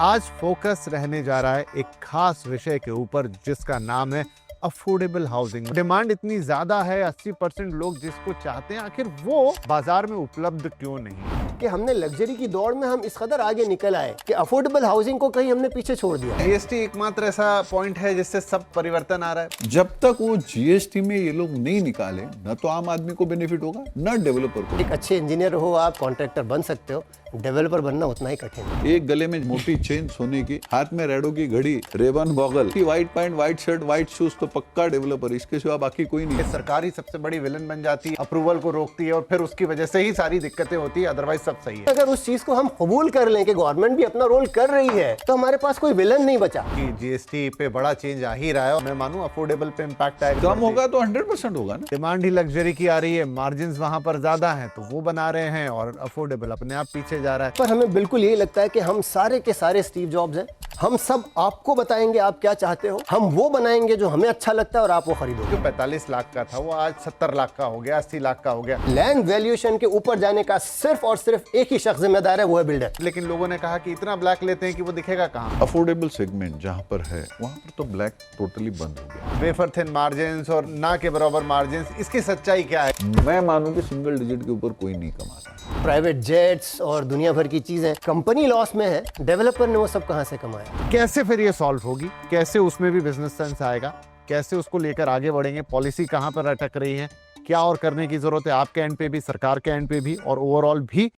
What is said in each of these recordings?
आज फोकस रहने जा रहा है एक खास विषय के ऊपर जिसका नाम है अफोर्डेबल हाउसिंग। डिमांड इतनी ज्यादा है, 80% लोग जिसको चाहते हैं, आखिर वो बाजार में उपलब्ध क्यों नहीं? कि हमने लग्जरी की दौड़ में हम इस कदर आगे निकल आए कि अफोर्डेबल हाउसिंग को कहीं हमने पीछे छोड़ दिया। जीएसटी एकमात्र ऐसा पॉइंट है जिससे सब परिवर्तन आ रहा है। जब तक वो जीएसटी में ये लोग नहीं निकाले, न तो आम आदमी को बेनिफिट होगा न डेवलपर को। एक अच्छे इंजीनियर हो, आप कॉन्ट्रैक्टर बन सकते हो, डेवलपर बनना उतना ही कठिन है। एक गले में मोटी चेन सोने की, हाथ में रेडो की घड़ी, Ray Ban goggle, white pant, white shirt, white shoes, तो पक्का डेवलपर, इसके सिवा बाकी कोई नहीं। सरकार ही सबसे बड़ी विलन बन जाती है, अप्रूवल को रोकती है और फिर उसकी वजह से ही सारी दिक्कतें होती है, अदरवाइज सब सही है। अगर उस चीज को हम कबूल कर लें कि गवर्नमेंट भी अपना रोल कर रही है, तो हमारे पास कोई विलन नहीं बचा। कि जीएसटी पे बड़ा चेंज आ ही रहा है और मैं मानूं अफोर्डेबल पे इम्पैक्ट आएगा। कम होगा तो 100% होगा ना। डिमांड ही लग्जरी की आ रही है, मार्जिन वहां पर ज्यादा हैं तो वो बना रहे हैं और अफोर्डेबल अपने आप पीछे जा रहा है। पर हमें बिल्कुल यही लगता है कि हम सारे के सारे स्टीव जॉब्स हैं। हम सब आपको बताएंगे आप क्या चाहते हो, हम वो बनाएंगे जो हमें अच्छा लगता है और आप वो खरीदोगे। जो 45 लाख का था वो आज 70 लाख का हो गया, 80 लाख का हो गया। लैंड वैल्यूएशन के ऊपर जाने का सिर्फ और सिर्फ एक ही शख्स जिम्मेदार है, वो है बिल्डर। लेकिन लोगों ने कहा कि इतना ब्लैक लेते हैं कि वो दिखेगा कहाँ। अफोर्डेबल सेगमेंट जहां पर है वहां पर तो ब्लैक टोटली बंद हो गया। वेफर थिन मार्जिन और ना के बराबर मार्जिन, इसकी सच्चाई क्या है? मैं मानूं कि सिंगल डिजिट के ऊपर कोई नहीं कमाता। प्राइवेट जेट्स और दुनिया भर की चीजें, कंपनी लॉस में है, डेवलपर ने वो सब कहां से कमाया? कैसे फिर ये सॉल्व होगी? कैसे उसमें भी बिजनेस सेंस आएगा? कैसे उसको लेकर आगे बढ़ेंगे? पॉलिसी कहां पर अटक रही है? क्या और करने की जरूरत है आपके एंड पे भी, सरकार के एंड पे भी और ओवरऑल भी?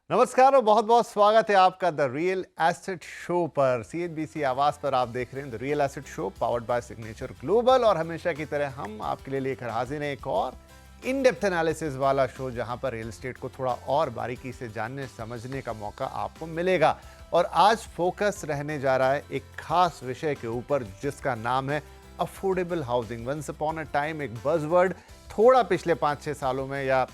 नमस्कार और बहुत बहुत स्वागत है आपका द रियल एसेट शो पर। सीएनबीसी आवाज पर आप देख रहे हैं the real asset show powered by signature global. और हमेशा की तरह हम आपके लिए लेकर हाजिर हैं एक और इन डेप्थ एनालिसिस वाला शो, जहां पर रियल एस्टेट को थोड़ा और बारीकी से जानने समझने का मौका आपको मिलेगा। और आज फोकस रहने जा रहा है एक खास विषय के ऊपर जिसका नाम है affordable housing. Once upon a time एक बज़वर्ड, थोड़ा पिछले 5-6 सालों में या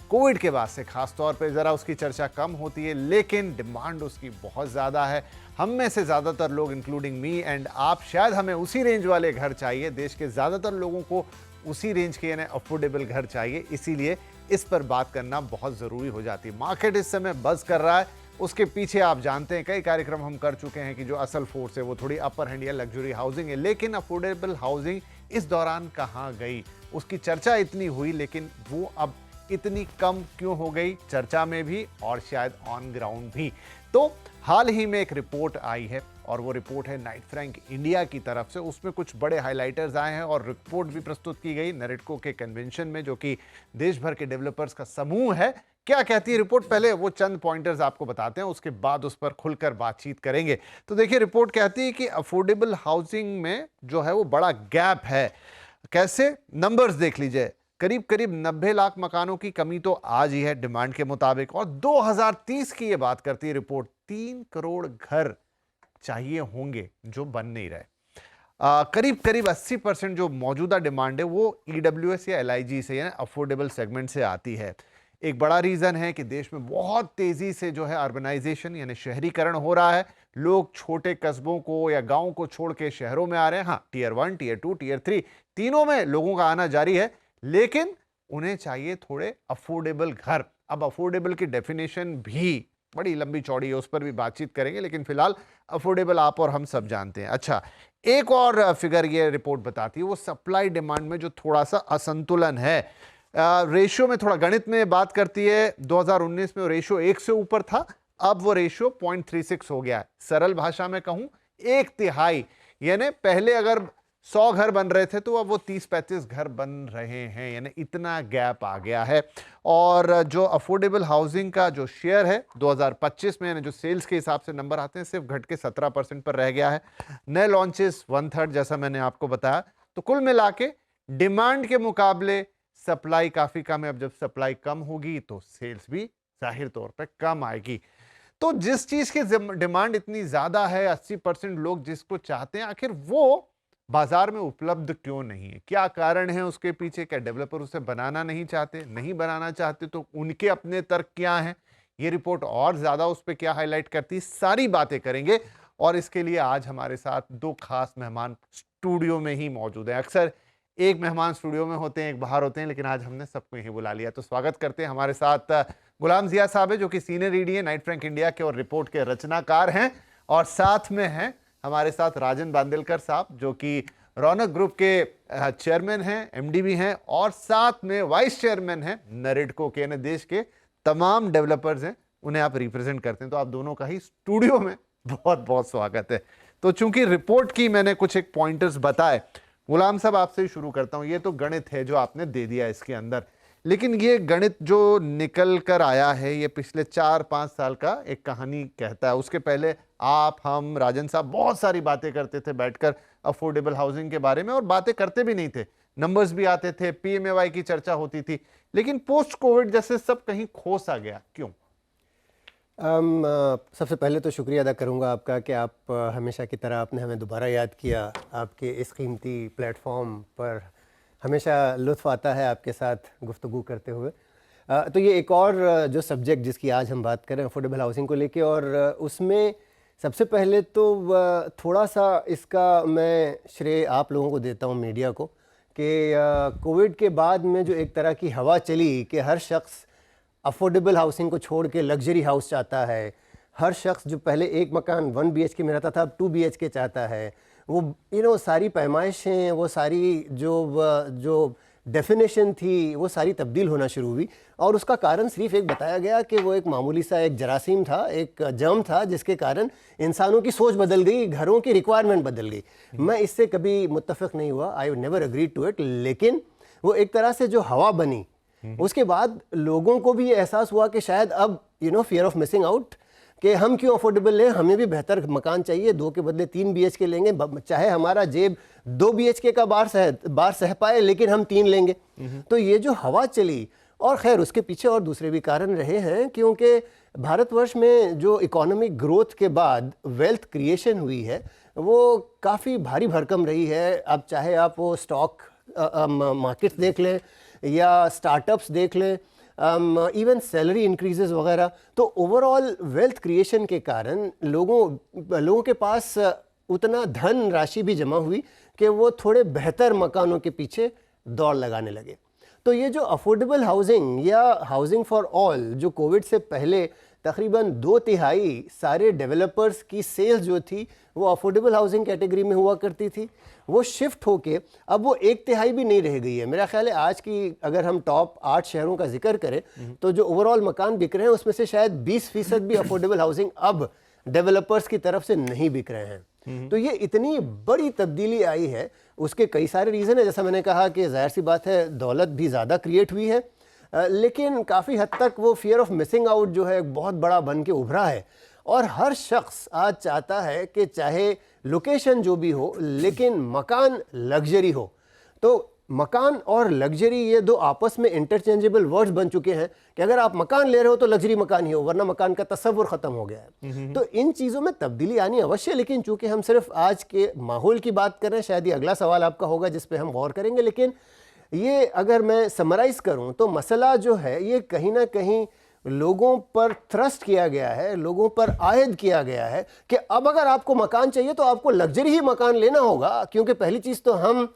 कोविड के बाद से खास तौर पे ज़रा उसकी चर्चा कम होती है, लेकिन डिमांड उसकी बहुत ज़्यादा है। हम में से ज़्यादातर लोग इंक्लूडिंग मी एंड आप, शायद हमें उसी रेंज वाले घर चाहिए। देश के ज़्यादातर लोगों को उसी रेंज के यानी अफोर्डेबल घर चाहिए, इसीलिए इस पर बात करना बहुत ज़रूरी हो जाती है। मार्केट इस समय बज़ कर रहा है, उसके पीछे आप जानते हैं कई कार्यक्रम हम कर चुके हैं कि जो असल फोर्स है वो थोड़ी अपर हैंड या लग्जरी हाउसिंग है। लेकिन अफोर्डेबल हाउसिंग इस दौरान कहाँ गई? उसकी चर्चा इतनी हुई, लेकिन वो अब इतनी कम क्यों हो गई चर्चा में भी और शायद ऑन ग्राउंड भी? तो हाल ही में एक रिपोर्ट आई है और वो रिपोर्ट है नाइट फ्रैंक इंडिया की तरफ से। उसमें कुछ बड़े हाइलाइटर्स आए हैं और रिपोर्ट भी प्रस्तुत की गई नरेटको के कन्वेंशन में, जो कि देश भर के डेवलपर्स का समूह है। क्या कहती है रिपोर्ट? पहले वो चंद पॉइंटर्स आपको बताते हैं, उसके बाद उस पर खुलकर बातचीत करेंगे। तो देखिए, रिपोर्ट कहती है कि अफोर्डेबल हाउसिंग में जो है वो बड़ा गैप है। कैसे? नंबर्स देख लीजिए। करीब करीब 90 लाख मकानों की कमी तो आज ही है डिमांड के मुताबिक, और 2030 की ये बात करती है रिपोर्ट, 3 करोड़ घर चाहिए होंगे जो बन नहीं रहे। करीब करीब 80% जो मौजूदा डिमांड है वो ईडब्ल्यूएस या एलआईजी से यानी अफोर्डेबल सेगमेंट से आती है। एक बड़ा रीजन है कि देश में बहुत तेजी से जो है अर्बनाइजेशन यानी शहरीकरण हो रहा है। लोग छोटे कस्बों को या गांवों को छोड़ के शहरों में आ रहे हैं। हाँ, टीयर 1, टीयर 2, टीयर 3 तीनों में लोगों का आना जारी है, लेकिन उन्हें चाहिए थोड़े अफोर्डेबल घर। अब अफोर्डेबल की डेफिनेशन भी बड़ी लंबी चौड़ी है, उस पर भी बातचीत करेंगे, लेकिन फिलहाल अफोर्डेबल आप और हम सब जानते हैं। अच्छा, एक और फिगर ये रिपोर्ट बताती है वो सप्लाई डिमांड में जो थोड़ा सा असंतुलन है। रेशियो में थोड़ा गणित में बात करती है। 2019 में रेशियो 1 से ऊपर था, अब वो रेशियो 0.36 हो गया है। सरल भाषा में कहूं, 1/3, यानी पहले अगर 100 घर बन रहे थे तो अब वो 30-35 घर बन रहे हैं, यानी इतना गैप आ गया है। और जो अफोर्डेबल हाउसिंग का जो शेयर है 2025 में, यानी जो सेल्स के हिसाब से नंबर आते हैं, सिर्फ घट के 17% पर रह गया है। नए लॉन्चेस 1/3, जैसा मैंने आपको बताया। तो कुल मिला के डिमांड के मुकाबले सप्लाई काफी कम है। अब जब सप्लाई कम होगी तो सेल्स भी जाहिर तौर पर कम आएगी। तो जिस चीज की डिमांड इतनी ज्यादा है, 80% लोग जिसको चाहते हैं, आखिर वो बाजार में उपलब्ध क्यों नहीं है? क्या कारण है उसके पीछे? क्या डेवलपर उसे बनाना नहीं चाहते? नहीं बनाना चाहते तो उनके अपने तर्क क्या हैं? ये रिपोर्ट और ज्यादा उस पर क्या हाईलाइट करती है, सारी बातें करेंगे। और इसके लिए आज हमारे साथ 2 खास मेहमान स्टूडियो में ही मौजूद हैं। अक्सर एक मेहमान स्टूडियो में होते हैं, एक बाहर होते हैं, लेकिन आज हमने सबको यहीं बुला लिया। तो स्वागत करते हैं, हमारे साथ गुलाम जिया साहब है जो कि सीनियर ईडी है नाइट फ्रैंक इंडिया के और रिपोर्ट के रचनाकार हैं, और साथ में हैं हमारे साथ राजन बांदेलकर साहब जो कि रौनक ग्रुप के चेयरमैन हैं, एमडी भी हैं, और साथ में वाइस चेयरमैन हैं नरेडको के। यानी देश के तमाम डेवलपर्स हैं, उन्हें आप रिप्रेजेंट करते हैं। तो आप दोनों का ही स्टूडियो में बहुत बहुत स्वागत है। तो चूंकि रिपोर्ट की मैंने कुछ एक पॉइंटर्स बताए, गुलाम साहब आपसे ही शुरू करता हूं। ये तो गणित है जो आपने दे दिया इसके अंदर, लेकिन ये गणित जो निकल कर आया है ये पिछले 4-5 साल का एक कहानी कहता है। उसके पहले आप, हम, राजन साहब बहुत सारी बातें करते थे बैठकर अफोर्डेबल हाउसिंग के बारे में, और बातें करते भी नहीं थे, नंबर्स भी आते थे, पीएमएवाई की चर्चा होती थी, लेकिन पोस्ट कोविड जैसे सब कहीं खो सा गया, क्यों? सबसे पहले तो शुक्रिया अदा करूंगा आपका कि आप हमेशा की तरह आपने हमें दोबारा याद किया। आपके इस कीमती प्लेटफॉर्म पर हमेशा लुत्फ़ आता है आपके साथ गुफ्तगू करते हुए। तो ये एक और जो सब्जेक्ट जिसकी आज हम बात करें अफोर्डेबल हाउसिंग को लेके, और उसमें सबसे पहले तो थोड़ा सा इसका मैं श्रेय आप लोगों को देता हूँ, मीडिया को, कि कोविड के बाद में जो एक तरह की हवा चली कि हर शख्स अफोर्डेबल हाउसिंग को छोड़ के लग्जरी हाउस चाहता है। हर शख्स जो पहले एक मकान 1 BHK में रहता था अब 2 BHK चाहता है। वो सारी पैमाइशें, वो सारी जो डेफिनेशन थी, वो सारी तब्दील होना शुरू हुई। और उसका कारण सिर्फ एक बताया गया कि वो एक मामूली सा एक जरासीम था, एक जर्म था, जिसके कारण इंसानों की सोच बदल गई, घरों की रिक्वायरमेंट बदल गई। मैं इससे कभी मुत्तफ़िक नहीं हुआ, I never agree to it, लेकिन वो एक तरह से जो हवा बनी, उसके बाद लोगों को भी ये एहसास हुआ कि शायद अब फियर ऑफ मिसिंग आउट, कि हम क्यों अफोर्डेबल लें, हमें भी बेहतर मकान चाहिए, 2 के बदले 3 BHK लेंगे, चाहे हमारा जेब 2 BHK का बार सह पाए, लेकिन हम 3 लेंगे। तो ये जो हवा चली, और खैर उसके पीछे और दूसरे भी कारण रहे हैं, क्योंकि भारतवर्ष में जो इकोनॉमिक ग्रोथ के बाद वेल्थ क्रिएशन हुई है वो काफ़ी भारी भरकम रही है। अब चाहे आप वो स्टॉक मार्केट्स देख लें या स्टार्टअप्स देख लें, इवन सैलरी इंक्रीजेस वगैरह, तो ओवरऑल वेल्थ क्रिएशन के कारण लोगों के पास उतना धन राशि भी जमा हुई कि वो थोड़े बेहतर मकानों के पीछे दौड़ लगाने लगे। तो ये जो अफोर्डेबल हाउसिंग या हाउसिंग फॉर ऑल, जो कोविड से पहले तकरीबन 2/3 सारे डेवलपर्स की सेल्स जो थी वो अफोर्डेबल हाउसिंग कैटेगरी में हुआ करती थी, वो शिफ्ट होके अब वो 1/3 भी नहीं रह गई है। मेरा ख्याल है आज की अगर हम टॉप 8 शहरों का जिक्र करें तो जो ओवरऑल मकान बिक रहे हैं उसमें से शायद 20% भी अफोर्डेबल हाउसिंग अब डेवलपर्स की तरफ से नहीं बिक रहे हैं। तो ये इतनी बड़ी तब्दीली आई है, उसके कई सारे रीज़न है। जैसा मैंने कहा कि जाहिर सी बात है दौलत भी ज़्यादा क्रिएट हुई है, लेकिन काफ़ी हद तक वो फियर ऑफ मिसिंग आउट जो है बहुत बड़ा बन के उभरा है। और हर शख्स आज चाहता है कि चाहे लोकेशन जो भी हो, लेकिन मकान लग्जरी हो। तो मकान और लग्जरी ये दो आपस में इंटरचेंजेबल वर्ड्स बन चुके हैं कि अगर आप मकान ले रहे हो तो लग्जरी मकान ही हो, वरना मकान का तस्वुर ख़त्म हो गया है। तो इन चीज़ों में तब्दीली आनी अवश्य, लेकिन चूंकि हम सिर्फ आज के माहौल की बात कर रहे हैं, शायद ये अगला सवाल आपका होगा जिस पे हम गौर करेंगे। लेकिन ये अगर मैं समराइज़ करूँ तो मसला जो है ये कहीं ना कहीं लोगों पर थ्रस्ट किया गया है, लोगों पर आयद किया गया है कि अब अगर आपको मकान चाहिए तो आपको लग्जरी ही मकान लेना होगा, क्योंकि पहली चीज़ तो हम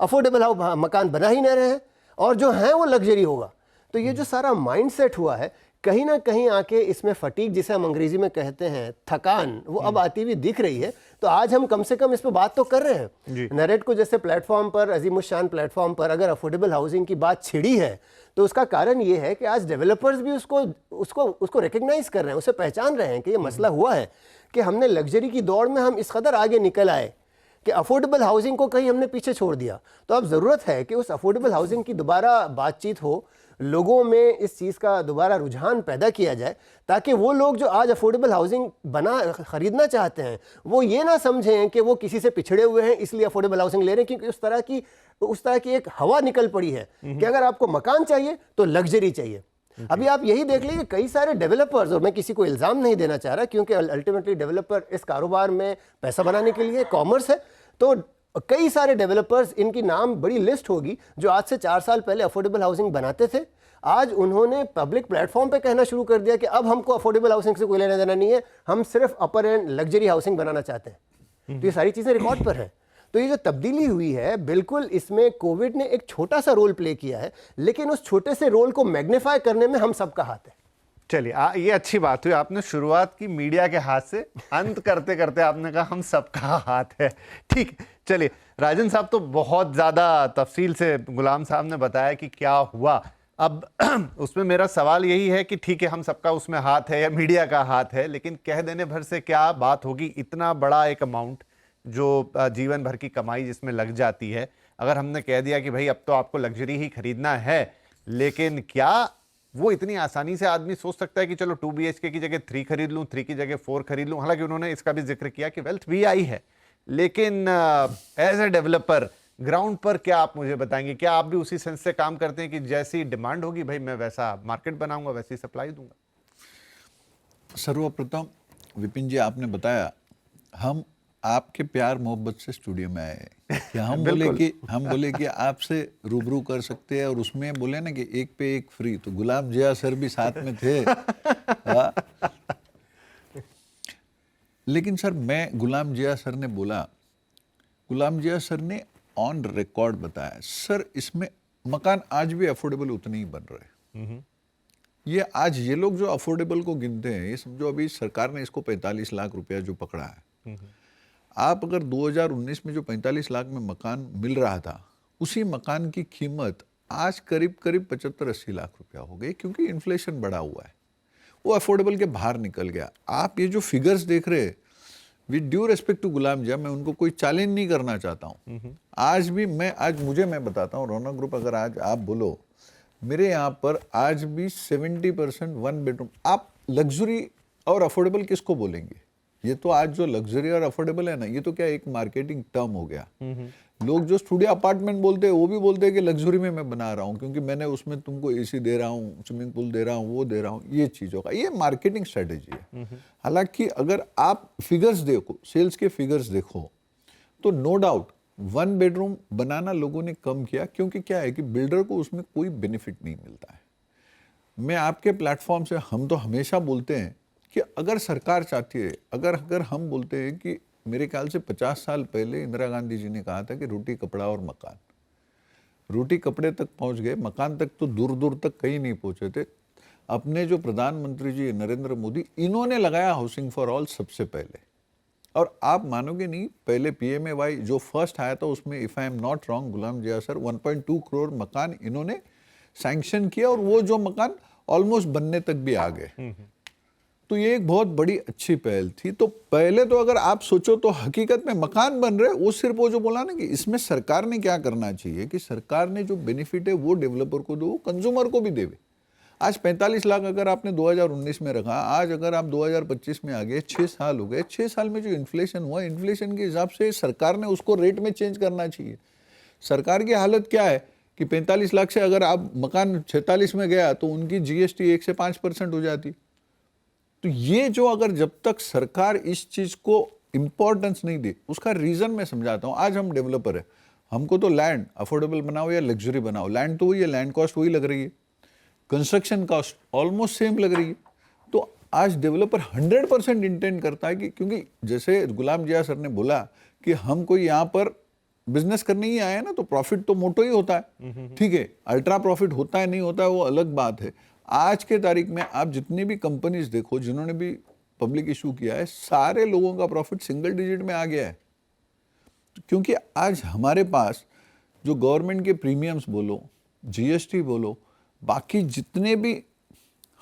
अफोर्डेबल मकान बना ही नहीं रहे हैं, और जो है वो लग्जरी होगा। तो ये जो सारा माइंडसेट हुआ है कहीं ना कहीं आके इसमें फटीग, जिसे हम अंग्रेजी में कहते हैं थकान, वो अब आती हुई दिख रही है। तो आज हम कम से कम इस पर बात तो कर रहे हैं। नरेडको जैसे प्लेटफॉर्म पर, अजीमुशान प्लेटफॉर्म पर अगर अफोर्डेबल हाउसिंग की बात छिड़ी है तो उसका कारण ये है कि आज डेवलपर्स भी उसको रिकग्नाइज कर रहे हैं, उसे पहचान रहे हैं कि ये मसला हुआ है कि हमने लग्जरी की दौड़ में हम इस कदर आगे निकल आए कि अफोर्डेबल हाउसिंग को कहीं हमने पीछे छोड़ दिया। तो अब ज़रूरत है कि उस अफोर्डेबल हाउसिंग की दोबारा बातचीत हो, लोगों में इस चीज़ का दोबारा रुझान पैदा किया जाए, ताकि वो लोग जो आज अफोर्डेबल हाउसिंग ख़रीदना चाहते हैं वो ये ना समझें कि वो किसी से पिछड़े हुए हैं इसलिए अफोर्डेबल हाउसिंग ले रहे हैं, क्योंकि उस तरह की एक हवा निकल पड़ी है कि अगर आपको मकान चाहिए तो लग्जरी चाहिए। अभी आप यही देख लीजिए कई सारे डेवलपर्स, और मैं किसी को इल्ज़ाम नहीं देना चाह रहा क्योंकि अल्टीमेटली डेवलपर इस कारोबार में पैसा बनाने के लिए कॉमर्स है, तो कई सारे डेवलपर्स, इनकी नाम बड़ी लिस्ट होगी, जो आज से 4 साल पहले अफोर्डेबल हाउसिंग बनाते थे। आज उन्होंने पब्लिक प्लेटफॉर्म पे कहना शुरू कर दिया कि अब हमको अफोर्डेबल हाउसिंग से कोई लेना देना नहीं है, हम सिर्फ अपर एंड लग्जरी हाउसिंग बनाना चाहते हैं। तो ये सारी चीज़ें रिकॉर्ड पर हैं। तो ये जो तब्दीली हुई है, बिल्कुल इसमें कोविड ने एक छोटा सा रोल प्ले किया है, लेकिन उस छोटे से रोल को मैग्नीफाई करने में हम सबका हाथ है। चलिए ये अच्छी बात हुई, आपने शुरुआत की मीडिया के हाथ से, अंत करते करते आपने कहा हम सबका हाथ है। ठीक, चलिए राजन साहब, तो बहुत ज़्यादा तफसील से गुलाम साहब ने बताया कि क्या हुआ। अब उसमें मेरा सवाल यही है कि ठीक है, हम सबका उसमें हाथ है या मीडिया का हाथ है, लेकिन कह देने भर से क्या बात होगी? इतना बड़ा एक अमाउंट जो जीवन भर की कमाई जिसमें लग जाती है, अगर हमने कह दिया कि भाई अब तो आपको लग्जरी ही खरीदना है, लेकिन क्या वो इतनी आसानी से आदमी सोच सकता है कि चलो 2 BHK की जगह 3 खरीद लूं, 3 की जगह 4 खरीद लूं? हालांकि उन्होंने इसका भी जिक्र किया कि वेल्थ भी आई है, लेकिन एज ए डेवलपर ग्राउंड पर क्या आप मुझे बताएंगे? क्या आप भी उसी सेंस से काम करते हैं कि जैसी डिमांड होगी भाई मैं वैसा मार्केट बनाऊंगा, वैसी सप्लाई दूंगा? सर्वप्रथम विपिन जी, आपने बताया हम आपके प्यार मोहब्बत से स्टूडियो में आए कि हम बोले कि आपसे रूबरू कर सकते हैं, और उसमें बोले ना कि एक पे एक फ्री, तो गुलाम जिया सर भी साथ में थे। लेकिन सर, मैं गुलाम जिया सर ने बोला, गुलाम जिया सर ने ऑन रिकॉर्ड बताया, सर इसमें मकान आज भी अफोर्डेबल उतने ही बन रहे। ये आज ये लोग जो अफोर्डेबल को गिनते हैं, ये समझो अभी सरकार ने इसको 45 लाख रुपया जो पकड़ा है, आप अगर 2019 में जो 45 लाख में मकान मिल रहा था, उसी मकान की कीमत आज करीब 75-80 लाख रुपया हो गई, क्योंकि इन्फ्लेशन बढ़ा हुआ है, वो अफोर्डेबल के बाहर निकल गया। आप ये जो फिगर्स देख रहे हैं, विद ड्यू रेस्पेक्ट टू गुलाम जिया, मैं उनको कोई चैलेंज नहीं करना चाहता हूँ। आज भी मैं बताता हूँ, रौनक ग्रुप अगर आज आप बोलो, मेरे यहाँ पर आज भी 70% 1 बेडरूम। आप लग्जरी और अफोर्डेबल किसको बोलेंगे? ये तो आज जो लग्जरी और अफोर्डेबल है ना, ये तो क्या एक मार्केटिंग टर्म हो गया। लोग जो स्टूडियो अपार्टमेंट बोलते हैं, वो भी बोलते हैं कि लग्जरी में मैं बना रहा हूँ, क्योंकि मैंने उसमें तुमको एसी दे रहा हूँ, स्विमिंग पूल दे रहा हूँ, वो दे रहा हूँ। ये चीज़ों का ये मार्केटिंग स्ट्रेटेजी है। हालांकि अगर आप फिगर्स देखो, सेल्स के फिगर्स देखो, तो नो डाउट 1 बेडरूम बनाना लोगों ने कम किया, क्योंकि क्या है कि बिल्डर को उसमें कोई बेनिफिट नहीं मिलता है। मैं आपके प्लेटफॉर्म से, हम तो हमेशा बोलते हैं कि अगर सरकार चाहती है, अगर हम बोलते हैं कि मेरे ख्याल से 50 साल पहले इंदिरा गांधी जी ने कहा था कि रोटी कपड़ा और मकान, रोटी कपड़े तक पहुंच गए, मकान तक तो दूर दूर तक कहीं नहीं पहुंचे थे। अपने जो प्रधानमंत्री जी नरेंद्र मोदी, इन्होंने लगाया हाउसिंग फॉर ऑल सबसे पहले, और आप मानोगे नहीं, पहले PMAY जो फर्स्ट आया था उसमें if I am not wrong, Ghulam Zia sir 1.2 crore मकान इन्होंने सैंक्शन किया, और वो जो मकान ऑलमोस्ट बनने तक भी आ गए। तो ये एक बहुत बड़ी अच्छी पहल थी। तो पहले तो अगर आप सोचो तो हकीकत में मकान बन रहे, वो सिर्फ वो जो बोला ना कि इसमें सरकार ने क्या करना चाहिए कि सरकार ने जो बेनिफिट है वो डेवलपर को दो, कंज्यूमर को भी देवे। आज 45 लाख अगर आपने 2019 में रखा, आज अगर आप 2025 में आ गए, 6 साल हो गए, 6 साल में जो इन्फ्लेशन हुआ, इन्फ्लेशन के हिसाब से सरकार ने उसको रेट में चेंज करना चाहिए। सरकार की हालत क्या है कि 45 लाख से अगर आप मकान 46 में गया तो उनकी GST 1 से 5% हो जाती। तो ये जो अगर जब तक सरकार इस चीज को इंपॉर्टेंस नहीं दे, उसका रीजन मैं समझाता हूं। आज हम डेवलपर है, हमको तो लैंड अफोर्डेबल बनाओ या लग्जरी बनाओ, लैंड तो वही है, लैंड कॉस्ट वही लग रही है, कंस्ट्रक्शन कॉस्ट ऑलमोस्ट सेम लग रही है। तो आज डेवलपर 100% इंटेंड करता है कि, क्योंकि जैसे गुलाम जिया सर ने बोला कि हम कोई यहाँ पर बिजनेस करने ही आए हैं ना, तो प्रॉफिट तो मोटो ही होता है। ठीक है, अल्ट्रा प्रॉफिट होता है नहीं होता है वो अलग बात है। आज के तारीख में आप जितनी भी कंपनीज देखो जिन्होंने भी पब्लिक इशू किया है, सारे लोगों का प्रॉफिट सिंगल डिजिट में आ गया है, क्योंकि आज हमारे पास जो गवर्नमेंट के प्रीमियम्स बोलो, GST बोलो, बाकी जितने भी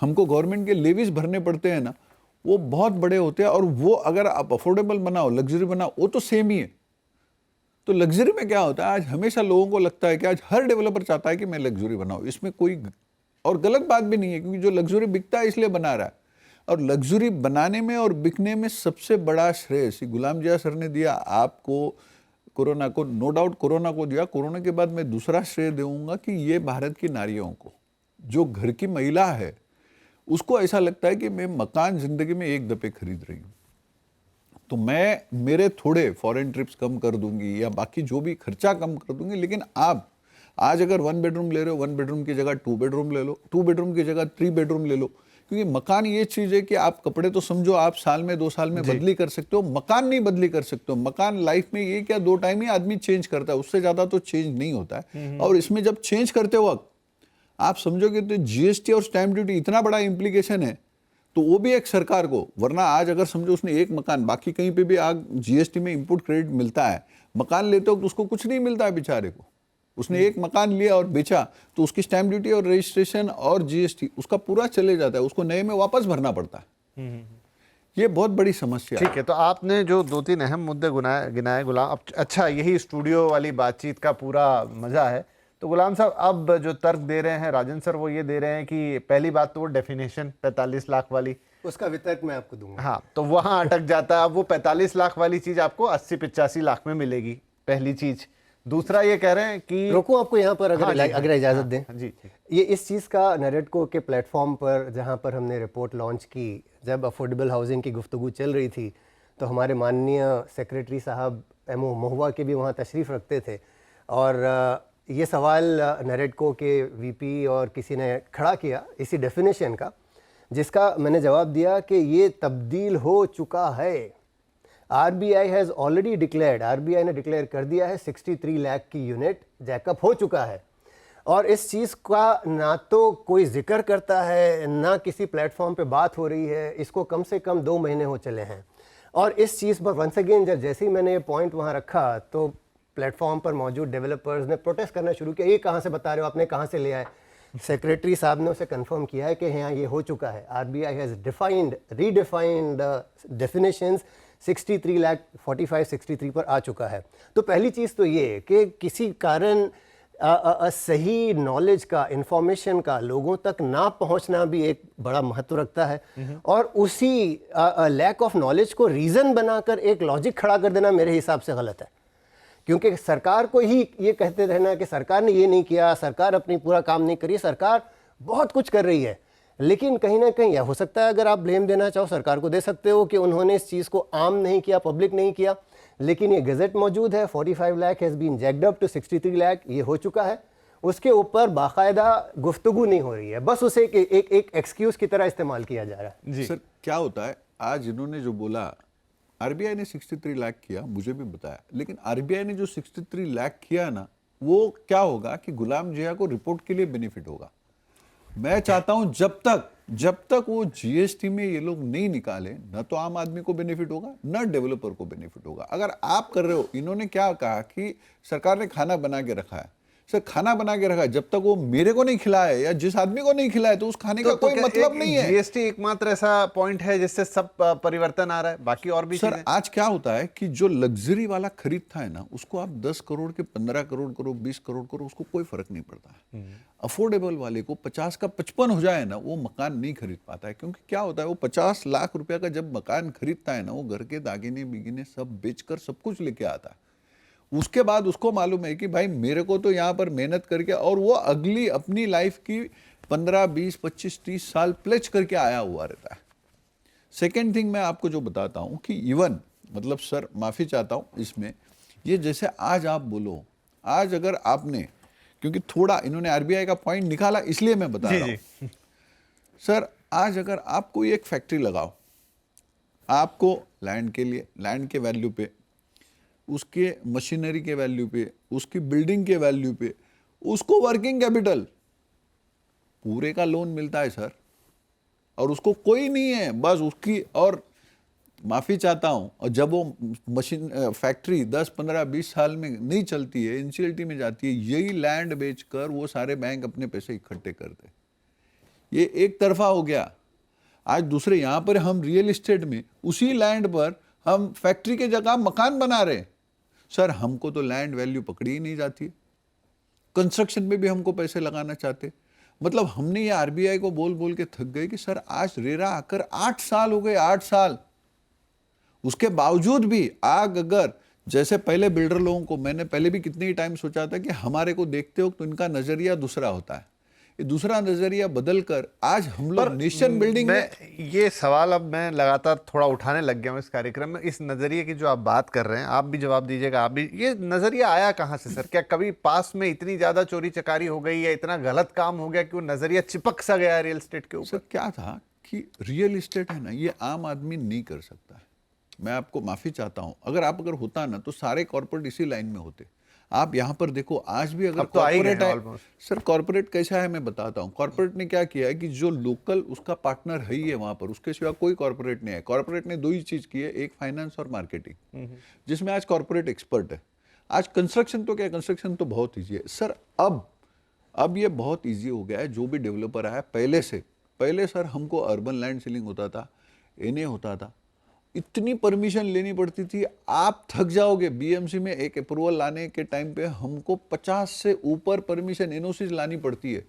हमको गवर्नमेंट के लेवीज भरने पड़ते हैं ना, वो बहुत बड़े होते हैं। और वो अगर आप अफोर्डेबल बनाओ, लग्जरी बनाओ, वो तो सेम ही है। तो लग्जरी में क्या होता है, आज हमेशा लोगों को लगता है कि आज हर डेवलपर चाहता है कि मैं लग्जरी बनाऊं, इसमें कोई और गलत बात भी नहीं है, क्योंकि जो लग्जरी बिकता है इसलिए बना रहा है। और लग्जरी बनाने में और बिकने में सबसे बड़ा श्रेय गुलाम जिया सर ने दिया आपको, कोरोना को, नो डाउट कोरोना को दिया। कोरोना के बाद मैं दूसरा श्रेय दूंगा कि ये भारत की नारियों को, जो घर की महिला है, उसको ऐसा लगता है कि मैं मकान जिंदगी में एक दफे खरीद रही हूँ, तो मैं मेरे थोड़े फॉरेन ट्रिप्स कम कर दूंगी या बाकी जो भी खर्चा कम कर दूंगी। लेकिन आप आज अगर 1 बेडरूम ले रहे हो, 1 बेडरूम की जगह 2 बेडरूम ले लो, 2 बेडरूम की जगह 3 बेडरूम ले लो, क्योंकि मकान ये चीज है कि आप कपड़े तो समझो आप साल में 2 साल में बदली कर सकते हो, मकान नहीं बदली कर सकते हो। मकान लाइफ में ये क्या 2 टाइम ही आदमी चेंज करता है, उससे ज्यादा तो चेंज नहीं होता है। और इसमें जब चेंज करते वक्त आप समझोगे तो जीएसटी और स्टैंप ड्यूटी इतना बड़ा इंप्लीकेशन है, तो वो भी एक सरकार को, वरना आज अगर समझो उसने एक मकान, बाकी कहीं पे भी आज जीएसटी में इंपोर्ट क्रेडिट मिलता है, मकान लेते हो तो उसको कुछ नहीं मिलता है बेचारे को। उसने एक मकान लिया और बेचा तो उसकी स्टैंप ड्यूटी और रजिस्ट्रेशन और जीएसटी उसका पूरा चले जाता है, उसको नए में वापस भरना पड़ता है। ये बहुत बड़ी समस्या ठीक है, तो आपने जो 2-3 अहम मुद्दे गिनाए गुलाम, अब अच्छा यही स्टूडियो वाली बातचीत का पूरा मजा है। तो गुलाम साहब, अब जो तर्क दे रहे हैं राजन सर, वो ये दे रहे हैं कि पहली बात तो वो डेफिनेशन 45 लाख वाली, उसका वितर्क मैं आपको दूंगा। हाँ, तो वहां अटक जाता है। अब वो 45 लाख वाली चीज आपको 80-85 लाख में मिलेगी, पहली चीज। दूसरा ये कह रहे हैं कि रोको आपको यहाँ पर, हाँ जी, अगर इजाजत दें। हाँ जी, जी। ये इस चीज़ का नरेटको के प्लेटफॉर्म पर जहाँ पर हमने रिपोर्ट लॉन्च की, जब अफोर्डेबल हाउसिंग की गुफ्तगू चल रही थी, तो हमारे माननीय सेक्रेटरी साहब एमओ महुआ के भी वहाँ तशरीफ़ रखते थे, और ये सवाल नरेटको के वीपी और किसी ने खड़ा किया इसी डेफिनेशन का, जिसका मैंने जवाब दिया कि ये तब्दील हो चुका है। RBI has already declared, RBI ने डिक्लेयर कर दिया है 63 लाख की यूनिट जैकअप हो चुका है, और इस चीज़ का ना तो कोई जिक्र करता है, ना किसी प्लेटफॉर्म पे बात हो रही है। इसको कम से कम 2 महीने हो चले हैं, और इस चीज़ पर वंस अगेन जैसे ही मैंने ये पॉइंट वहाँ रखा, तो प्लेटफॉर्म पर मौजूद डेवलपर्स ने प्रोटेस्ट करना शुरू किया, ये कहाँ से बता रहे हो, आपने कहाँ से लिया है। सेक्रेटरी साहब ने उसे कंफर्म किया है कि हाँ ये हो चुका है। RBI has redefined definitions, 63 lakh 45-63 पर आ चुका है। तो पहली चीज़ तो ये कि किसी कारण सही नॉलेज का, इंफॉर्मेशन का लोगों तक ना पहुंचना भी एक बड़ा महत्व रखता है, और उसी लैक ऑफ नॉलेज को रीज़न बनाकर एक लॉजिक खड़ा कर देना मेरे हिसाब से गलत है। क्योंकि सरकार को ही ये कहते रहना कि सरकार ने ये नहीं किया, सरकार अपनी पूरा काम नहीं करी, सरकार बहुत कुछ कर रही है, लेकिन कहीं ना कहीं यह हो सकता है, अगर आप ब्लेम देना चाहो सरकार को दे सकते हो कि उन्होंने इस चीज़ को आम नहीं किया, पब्लिक नहीं किया, लेकिन ये गज़ट मौजूद है, 45 lakh has been jacked up to 63 lakh, ये हो चुका है। उसके ऊपर बाकायदा गुफ्तगू नहीं हो रही है, बस उसे एक एक्सक्यूज़ की तरह इस्तेमाल किया जा रहा है। सर क्या होता है, आज इन्होंने जो बोला आरबीआई ने 63 लाख किया, मुझे भी बताया, लेकिन आरबीआई ने जो 63 लाख किया ना, वो क्या होगा कि गुलाम जिया को रिपोर्ट के लिए बेनिफिट होगा। मैं चाहता हूं जब तक वो जीएसटी में ये लोग नहीं निकाले, न तो आम आदमी को बेनिफिट होगा, न डेवलपर को बेनिफिट होगा। अगर आप कर रहे हो, इन्होंने क्या कहा कि सरकार ने खाना बना के रखा है, सर खाना बना के रखा है, जब तक वो मेरे को नहीं खिलाए या जिस आदमी को नहीं खिलाए तो उस खाने का कोई मतलब नहीं है। जीएसटी एकमात्र ऐसा पॉइंट है जिससे सब परिवर्तन आ रहा है, बाकी और भी सर आज क्या होता है कि जो लग्जरी वाला खरीदता है ना, उसको आप 10 करोड़ के 15 करोड़ करो, 20 करोड़ करो, उसको कोई फर्क नहीं पड़ता है। अफोर्डेबल वाले को 50 का 55 हो जाए ना, वो मकान नहीं खरीद पाता है। क्योंकि क्या होता है, वो 50 लाख रुपया का जब मकान खरीदता है ना, वो घर के दागिने बिगिने सब बेचकर सब कुछ लेके आता है। उसके बाद उसको मालूम है कि भाई मेरे को तो यहाँ पर मेहनत करके, और वो अगली अपनी लाइफ की 15, 20, 25, 30 साल प्लेज करके आया हुआ रहता है। सेकेंड थिंग मैं आपको जो बताता हूँ कि इवन मतलब सर माफ़ी चाहता हूँ इसमें, ये जैसे आज आप बोलो, आज अगर आपने, क्योंकि थोड़ा इन्होंने आरबीआई का पॉइंट निकाला इसलिए मैं बता रहा हूँ सर, आज अगर आप कोई एक फैक्ट्री लगाओ, आपको लैंड के लिए, लैंड के वैल्यू पे, उसके मशीनरी के वैल्यू पे, उसकी बिल्डिंग के वैल्यू पे, उसको वर्किंग कैपिटल पूरे का लोन मिलता है सर, और उसको कोई नहीं है, बस उसकी, और माफ़ी चाहता हूँ, और जब वो मशीन फैक्ट्री 10, 15, 20 साल में नहीं चलती है, इंसिल्टी में जाती है, यही लैंड बेचकर वो सारे बैंक अपने पैसे इकट्ठे करते। ये एक तरफा हो गया। आज दूसरे यहाँ पर हम रियल एस्टेट में उसी लैंड पर हम फैक्ट्री के जगह मकान बना रहे हैं। सर हमको तो लैंड वैल्यू पकड़ी ही नहीं जाती, कंस्ट्रक्शन में भी हमको पैसे लगाना चाहते। मतलब हमने ये आरबीआई को बोल बोल के थक गए कि सर आज रेरा आकर 8 साल हो गए, 8 साल, उसके बावजूद भी आग, अगर जैसे पहले बिल्डर लोगों को, मैंने पहले भी कितने ही टाइम सोचा था कि हमारे को देखते हो तो इनका नजरिया दूसरा होता है, ये दूसरा नजरिया बदलकर आज हम लोग नेशन बिल्डिंग में, ये सवाल अब मैं लगातार थोड़ा उठाने लग गया हूं इस कार्यक्रम में। इस नजरिए की जो आप बात कर रहे हैं, आप भी जवाब दीजिएगा, आप भी, ये नजरिया आया कहां से सर? क्या कभी पास में इतनी ज्यादा चोरी चकारी हो गई या इतना गलत काम हो गया कि वो नजरिया चिपक सा गया रियल एस्टेट के ऊपर? सर क्या था कि रियल इस्टेट है ना, ये आम आदमी नहीं कर सकता है। मैं आपको माफ़ी चाहता हूँ, अगर होता ना तो सारे कॉर्पोरेट इसी लाइन में होते। आप यहाँ पर देखो, आज भी अगर तो आ ही गए कॉर्पोरेट है, almost। सर कॉर्पोरेट कैसा है मैं बताता हूँ। कॉर्पोरेट ने क्या किया है कि जो लोकल उसका पार्टनर है ही है वहाँ पर, उसके सिवा कोई कॉर्पोरेट नहीं है। कॉर्पोरेट ने दो ही चीज़ की है, एक फाइनेंस और मार्केटिंग, जिसमें आज कॉर्पोरेट एक्सपर्ट है। आज कंस्ट्रक्शन तो क्या, कंस्ट्रक्शन तो बहुत ईजी है सर। अब ये बहुत ईजी हो गया है। जो भी डेवलपर आया पहले सर हमको अर्बन लैंड सीलिंग होता था, एनए होता था, इतनी परमिशन लेनी पड़ती थी, आप थक जाओगे। बीएमसी में एक अप्रूवल लाने के टाइम पे हमको 50 से ऊपर परमिशन एनओसी लानी पड़ती है,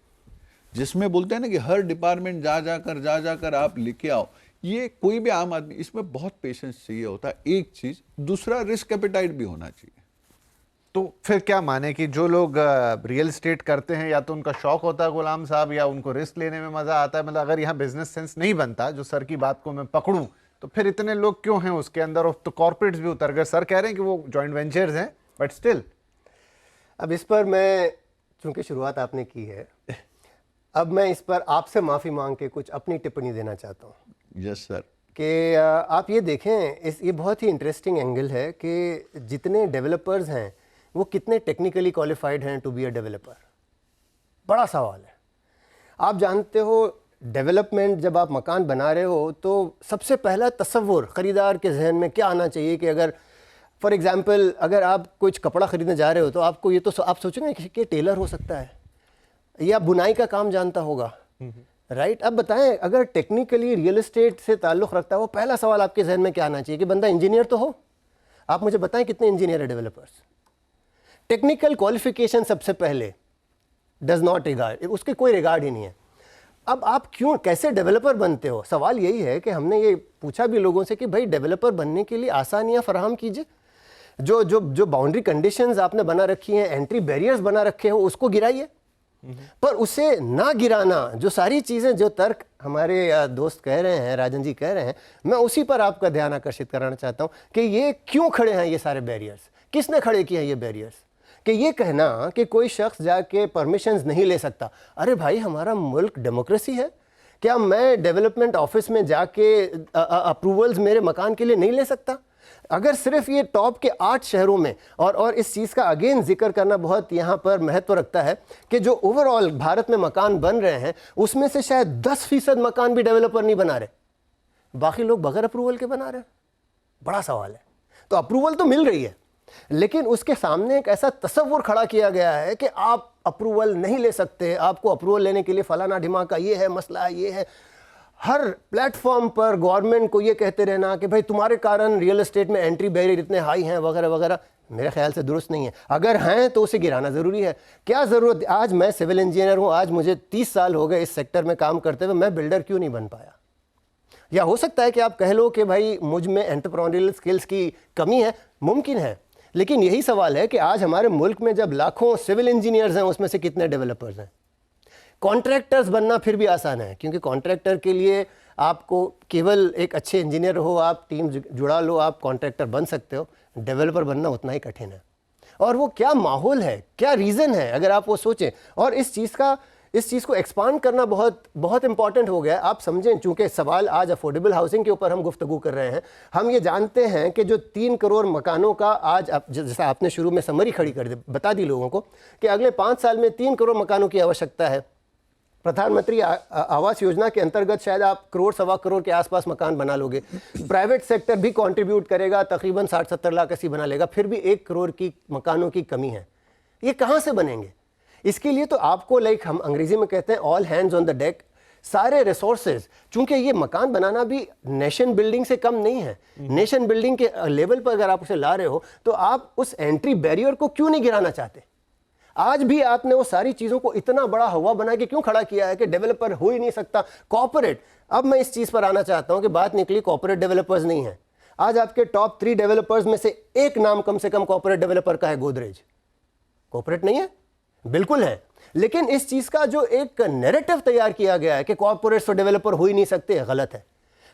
जिसमें बोलते हैं ना कि हर डिपार्टमेंट जा जाकर आप लेके आओ। ये कोई भी आम आदमी, इसमें बहुत पेशेंस चाहिए होता है, एक चीज। दूसरा, रिस्क एपेटाइट भी होना चाहिए। तो फिर क्या माने कि जो लोग रियल एस्टेट करते हैं, या तो उनका शौक होता है गुलाम साहब, या उनको रिस्क लेने में मजा आता है। मतलब अगर यहाँ बिजनेस सेंस नहीं बनता, जो सर की बात को मैं पकड़ूं, तो फिर इतने लोग क्यों हैं उसके अंदर? और तो कॉर्पोरेट्स भी उतर गए। सर कह रहे हैं कि वो जॉइंट वेंचर्स हैं, बट स्टिल। अब इस पर मैं, चूंकि शुरुआत आपने की है, अब मैं इस पर आपसे माफ़ी मांग के कुछ अपनी टिप्पणी देना चाहता हूँ। Yes sir. कि आप ये देखें, ये बहुत ही इंटरेस्टिंग एंगल है कि जितने डेवलपर्स हैं वो कितने टेक्निकली क्वालिफाइड हैं टू बी अ डेवलपर। बड़ा सवाल है। आप जानते हो, डेवलपमेंट जब आप मकान बना रहे हो तो सबसे पहला तसव्वुर ख़रीदार के जहन में क्या आना चाहिए कि अगर फॉर एग्ज़ाम्पल अगर आप कुछ कपड़ा ख़रीदने जा रहे हो तो आपको ये तो आप सोचेंगे कि टेलर हो सकता है या बुनाई का काम जानता होगा, राइट? अब बताएं, अगर टेक्निकली रियल एस्टेट से ताल्लुक़ रखता है, वो पहला सवाल आपके जहन में क्या आना चाहिए कि बंदा इंजीनियर तो हो। आप मुझे बताएं कितने इंजीनियर है डेवलपर्स? टेक्निकल क्वालिफिकेशन सबसे पहले डज नॉट रिगार्ड, उसके कोई रिगार्ड ही नहीं है। अब आप क्यों, कैसे डेवलपर बनते हो? सवाल यही है कि हमने ये पूछा भी लोगों से कि भाई डेवलपर बनने के लिए आसानियां फराहम कीजिए। जो जो जो बाउंड्री कंडीशंस आपने बना रखी हैं, एंट्री बैरियर्स बना रखे हो, उसको गिराइए। पर उसे ना गिराना, जो सारी चीज़ें, जो तर्क हमारे दोस्त कह रहे हैं, राजन जी कह रहे हैं, मैं उसी पर आपका ध्यान आकर्षित कराना चाहता हूँ कि ये क्यों खड़े हैं ये सारे बैरियर्स, किसने खड़े किए हैं ये बैरियर्स? कि ये कहना कि कोई शख्स जाके परमिशंस नहीं ले सकता। अरे भाई, हमारा मुल्क डेमोक्रेसी है। क्या मैं डेवलपमेंट ऑफिस में जाके अप्रूवल्स मेरे मकान के लिए नहीं ले सकता? अगर सिर्फ ये टॉप के 8 शहरों में, और इस चीज़ का अगेन जिक्र करना बहुत यहाँ पर महत्व रखता है कि जो ओवरऑल भारत में मकान बन रहे हैं उसमें से शायद 10% मकान भी डेवलपर नहीं बना रहे, बाकी लोग बगैर अप्रूवल के बना रहे हैं। बड़ा सवाल है। तो अप्रूवल तो मिल रही है, लेकिन उसके सामने एक ऐसा तसव्वुर खड़ा किया गया है कि आप अप्रूवल नहीं ले सकते, आपको अप्रूवल लेने के लिए फलाना ढिमाका ये है, मसला ये है। हर प्लेटफॉर्म पर गवर्नमेंट को ये कहते रहना कि भाई तुम्हारे कारण रियल एस्टेट में एंट्री बैरियर इतने हाई हैं वगैरह वगैरह, मेरे ख्याल से दुरुस्त नहीं है। अगर हैं तो उसे गिराना ज़रूरी है। क्या ज़रूरत, आज मैं सिविल इंजीनियर हूँ, आज मुझे 30 साल हो गए इस सेक्टर में काम करते हुए, मैं बिल्डर क्यों नहीं बन पाया? या हो सकता है कि आप कह लो कि भाई मुझ में एंटरप्रेन्योरियल स्किल्स की कमी है, मुमकिन है। लेकिन यही सवाल है कि आज हमारे मुल्क में जब लाखों सिविल इंजीनियर्स हैं, उसमें से कितने डेवलपर्स हैं? कॉन्ट्रैक्टर्स बनना फिर भी आसान है, क्योंकि कॉन्ट्रैक्टर के लिए आपको केवल एक अच्छे इंजीनियर हो, आप टीम जुड़ा लो, आप कॉन्ट्रैक्टर बन सकते हो। डेवलपर बनना उतना ही कठिन है। और वो क्या माहौल है, क्या रीज़न है, अगर आप वो सोचें। और इस चीज़ को एक्सपांड करना बहुत बहुत इंपॉर्टेंट हो गया। आप समझें, चूंकि सवाल आज अफोर्डेबल हाउसिंग के ऊपर हम गुफ्तगू कर रहे हैं, हम ये जानते हैं कि जो 3 करोड़ मकानों का आज, जैसा आपने शुरू में समरी खड़ी कर दी, बता दी लोगों को कि अगले 5 साल में 3 करोड़ मकानों की आवश्यकता है। प्रधानमंत्री आवास योजना के अंतर्गत शायद आप 1 करोड़ 1.25 करोड़ के आसपास मकान बना लोगे। प्राइवेट सेक्टर भी कंट्रीब्यूट करेगा, तकरीबन 60-70 लाख ऐसी बना लेगा, फिर भी 1 करोड़ की मकानों की कमी है। ये कहाँ से बनेंगे? इसके लिए तो आपको, लाइक हम अंग्रेजी में कहते हैं, all hands on the deck, सारे रिसोर्सेज। चूंकि ये मकान बनाना भी नेशन बिल्डिंग से कम नहीं है। नेशन बिल्डिंग के लेवल पर अगर आप उसे ला रहे हो तो आप उस एंट्री बैरियर को क्यों नहीं गिराना चाहते? आज भी आपने वो सारी चीज़ों को इतना बड़ा हवा बना के क्यों खड़ा किया है कि डेवलपर हो ही नहीं सकता? कॉर्पोरेट, अब मैं इस चीज़ पर आना चाहता हूं कि बात निकली कॉर्पोरेट डेवलपर्स नहीं है। आज आपके टॉप 3 डेवलपर्स में से एक नाम कम से कम कॉर्पोरेट डेवलपर का है, गोदरेज। कॉर्पोरेट नहीं है? बिल्कुल है। लेकिन इस चीज़ का जो एक नैरेटिव तैयार किया गया है कि कॉर्पोरेट्स तो डेवलपर हो ही नहीं सकते, गलत है।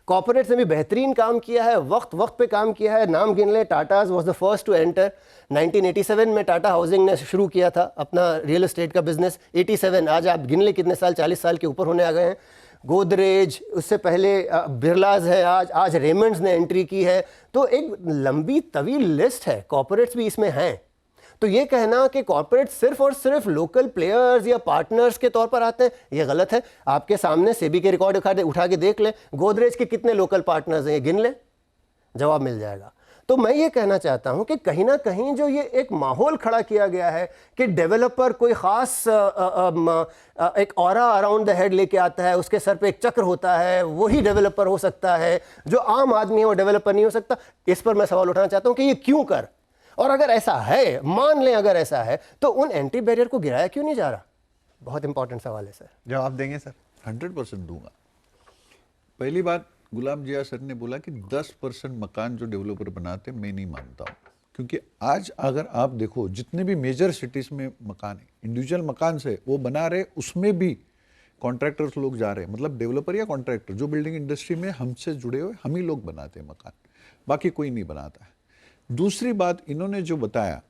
कॉर्पोरेट्स ने भी बेहतरीन काम किया है, वक्त पे काम किया है। नाम गिन ले, Tatas was the first to enter. 1987 में टाटा हाउसिंग ने शुरू किया था अपना रियल एस्टेट का बिजनेस। 87, आज आप गिन ले कितने साल, 40 साल के ऊपर होने आ गए हैं। गोदरेज, उससे पहले बिरलाज है, आज रेमंड्स ने एंट्री की है। तो एक लंबी तवील लिस्ट है, कॉर्पोरेट्स भी इसमें हैं। तो ये कहना कि कॉर्पोरेट सिर्फ और सिर्फ लोकल प्लेयर्स या पार्टनर्स के तौर पर आते हैं, ये गलत है। आपके सामने सेबी के रिकॉर्ड उठा के देख लें, गोदरेज के कितने लोकल पार्टनर्स हैं, गिन लें, जवाब मिल जाएगा। तो मैं ये कहना चाहता हूं कि कहीं ना कहीं जो ये एक माहौल खड़ा किया गया है कि डेवलपर कोई खास एक ऑरा अराउंड द हेड लेके आता है, उसके सर पे एक चक्र होता है, वही डेवलपर हो सकता है, जो आम आदमी है वो डेवलपर नहीं हो सकता। इस पर मैं सवाल उठाना चाहता हूं कि ये क्यों कर, और अगर ऐसा है, मान लें अगर ऐसा है, तो उन एंट्री बैरियर को गिराया क्यों नहीं जा रहा? बहुत इंपॉर्टेंट सवाल है सर। जवाब देंगे सर? 100% दूंगा। पहली बात, गुलाम जिया सर ने बोला कि 10% मकान जो डेवलपर बनाते, मैं नहीं मानता हूँ। क्योंकि आज अगर आप देखो जितने भी मेजर सिटीज में मकान है, इंडिविजुअल मकान से वो बना रहे, उसमें भी कॉन्ट्रैक्टर्स लोग जा रहे हैं, मतलब डेवलपर या कॉन्ट्रैक्टर जो बिल्डिंग इंडस्ट्री में हमसे जुड़े हुए, हम ही लोग बनाते हैं मकान, बाकी कोई नहीं बनाता है। दूसरी बात, इन्होंने जो बताया,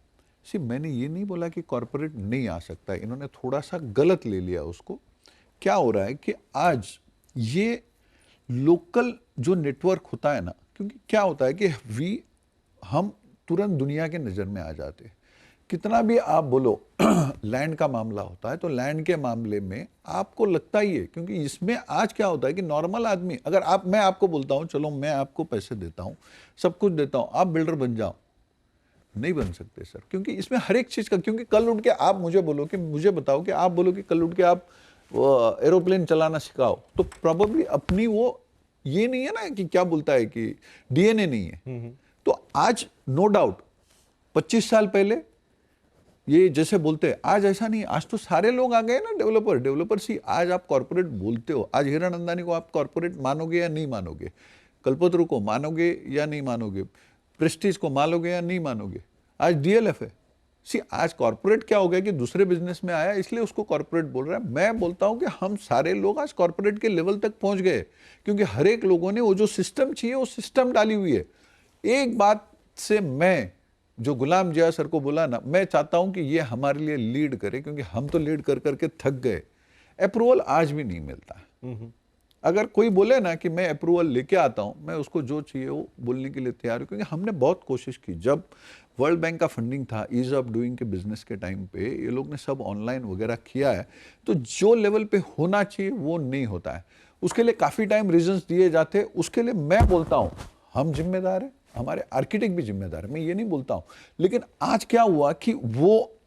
मैंने ये नहीं बोला कि कॉरपोरेट नहीं आ सकता है, इन्होंने थोड़ा सा गलत ले लिया उसको। क्या हो रहा है कि आज ये लोकल जो नेटवर्क होता है ना, क्योंकि क्या होता है कि हम तुरंत दुनिया के नज़र में आ जाते हैं। कितना भी आप बोलो लैंड का मामला होता है, तो लैंड के मामले में आपको लगता ही है, क्योंकि इसमें आज क्या होता है कि नॉर्मल आदमी, अगर मैं आपको बोलता हूँ चलो मैं आपको पैसे देता हूँ, सब कुछ देता हूँ, आप बिल्डर बन जाओ, नहीं बन सकते सर। क्योंकि इसमें हर एक चीज़ का, क्योंकि कल उठ के आप मुझे बोलो कि मुझे बताओ कि आप बोलो कि कल उठ के आप एरोप्लेन चलाना सिखाओ, तो प्रॉबेबली अपनी वो ये नहीं है ना कि क्या बोलता है कि डीएनए नहीं है। तो आज नो डाउट 25 साल पहले ये जैसे बोलते हैं, आज ऐसा नहीं। आज तो सारे लोग आ गए ना डेवलपर सी। आज आप कॉर्पोरेट बोलते हो, आज हीरानंदानी को आप कॉर्पोरेट मानोगे या नहीं मानोगे, कल्पतरु को मानोगे या नहीं मानोगे, प्रेस्टीज को मानोगे या नहीं मानोगे, आज डीएलएफ है। आज कॉर्पोरेट क्या हो गया कि दूसरे बिजनेस में आया, इसलिए उसको कॉर्पोरेट बोल रहा है। मैं बोलता हूं कि हम सारे लोग आज कॉर्पोरेट के लेवल तक पहुंच गए, क्योंकि हर एक लोगों ने वो जो सिस्टम चाहिए वो सिस्टम डाली हुई है। एक बात से मैं जो गुलाम जिया सर को बोला ना, मैं चाहता हूं कि ये हमारे लिए लीड करे, क्योंकि हम तो लीड कर करके थक गए। अप्रूवल आज भी नहीं मिलता। अगर कोई बोले ना कि मैं अप्रूवल लेके आता हूं, मैं उसको जो चाहिए वो बोलने के लिए तैयार हूं, क्योंकि हमने बहुत कोशिश की। जब वर्ल्ड बैंक का फंडिंग था ईज ऑफ डूइंग के बिजनेस के टाइम पे, ये लोग ने सब ऑनलाइन वगैरह किया है, तो जो लेवल पे होना चाहिए वो नहीं होता है। उसके लिए काफ़ी टाइम रीजंस दिए जाते हैं। उसके लिए मैं बोलता हूँ हम जिम्मेदार हैं, हमारे आर्किटेक्ट भी जिम्मेदार है, मैं ये नहीं बोलता हूँ। लेकिन आज क्या हुआ कि वो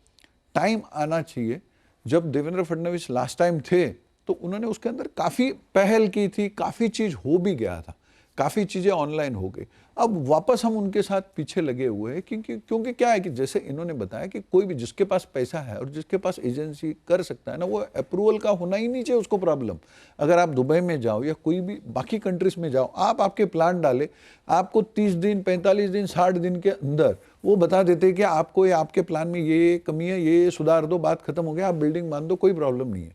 टाइम आना चाहिए। जब देवेंद्र फडणवीस लास्ट टाइम थे तो उन्होंने उसके अंदर काफ़ी पहल की थी, काफ़ी चीज़ हो भी गया था, काफ़ी चीज़ें ऑनलाइन हो गई। अब वापस हम उनके साथ पीछे लगे हुए हैं, क्योंकि क्या है कि जैसे इन्होंने बताया कि कोई भी जिसके पास पैसा है और जिसके पास एजेंसी कर सकता है ना, वो अप्रूवल का होना ही नहीं चाहिए उसको प्रॉब्लम। अगर आप दुबई में जाओ या कोई भी बाकी कंट्रीज में जाओ, आप आपके प्लान डाले, आपको 30 दिन 45 दिन 60 दिन के अंदर वो बता देते हैं कि आपको आपके प्लान में ये कमी है, ये सुधार दो, बात खत्म हो गया, आप बिल्डिंग मान दो, कोई प्रॉब्लम नहीं है।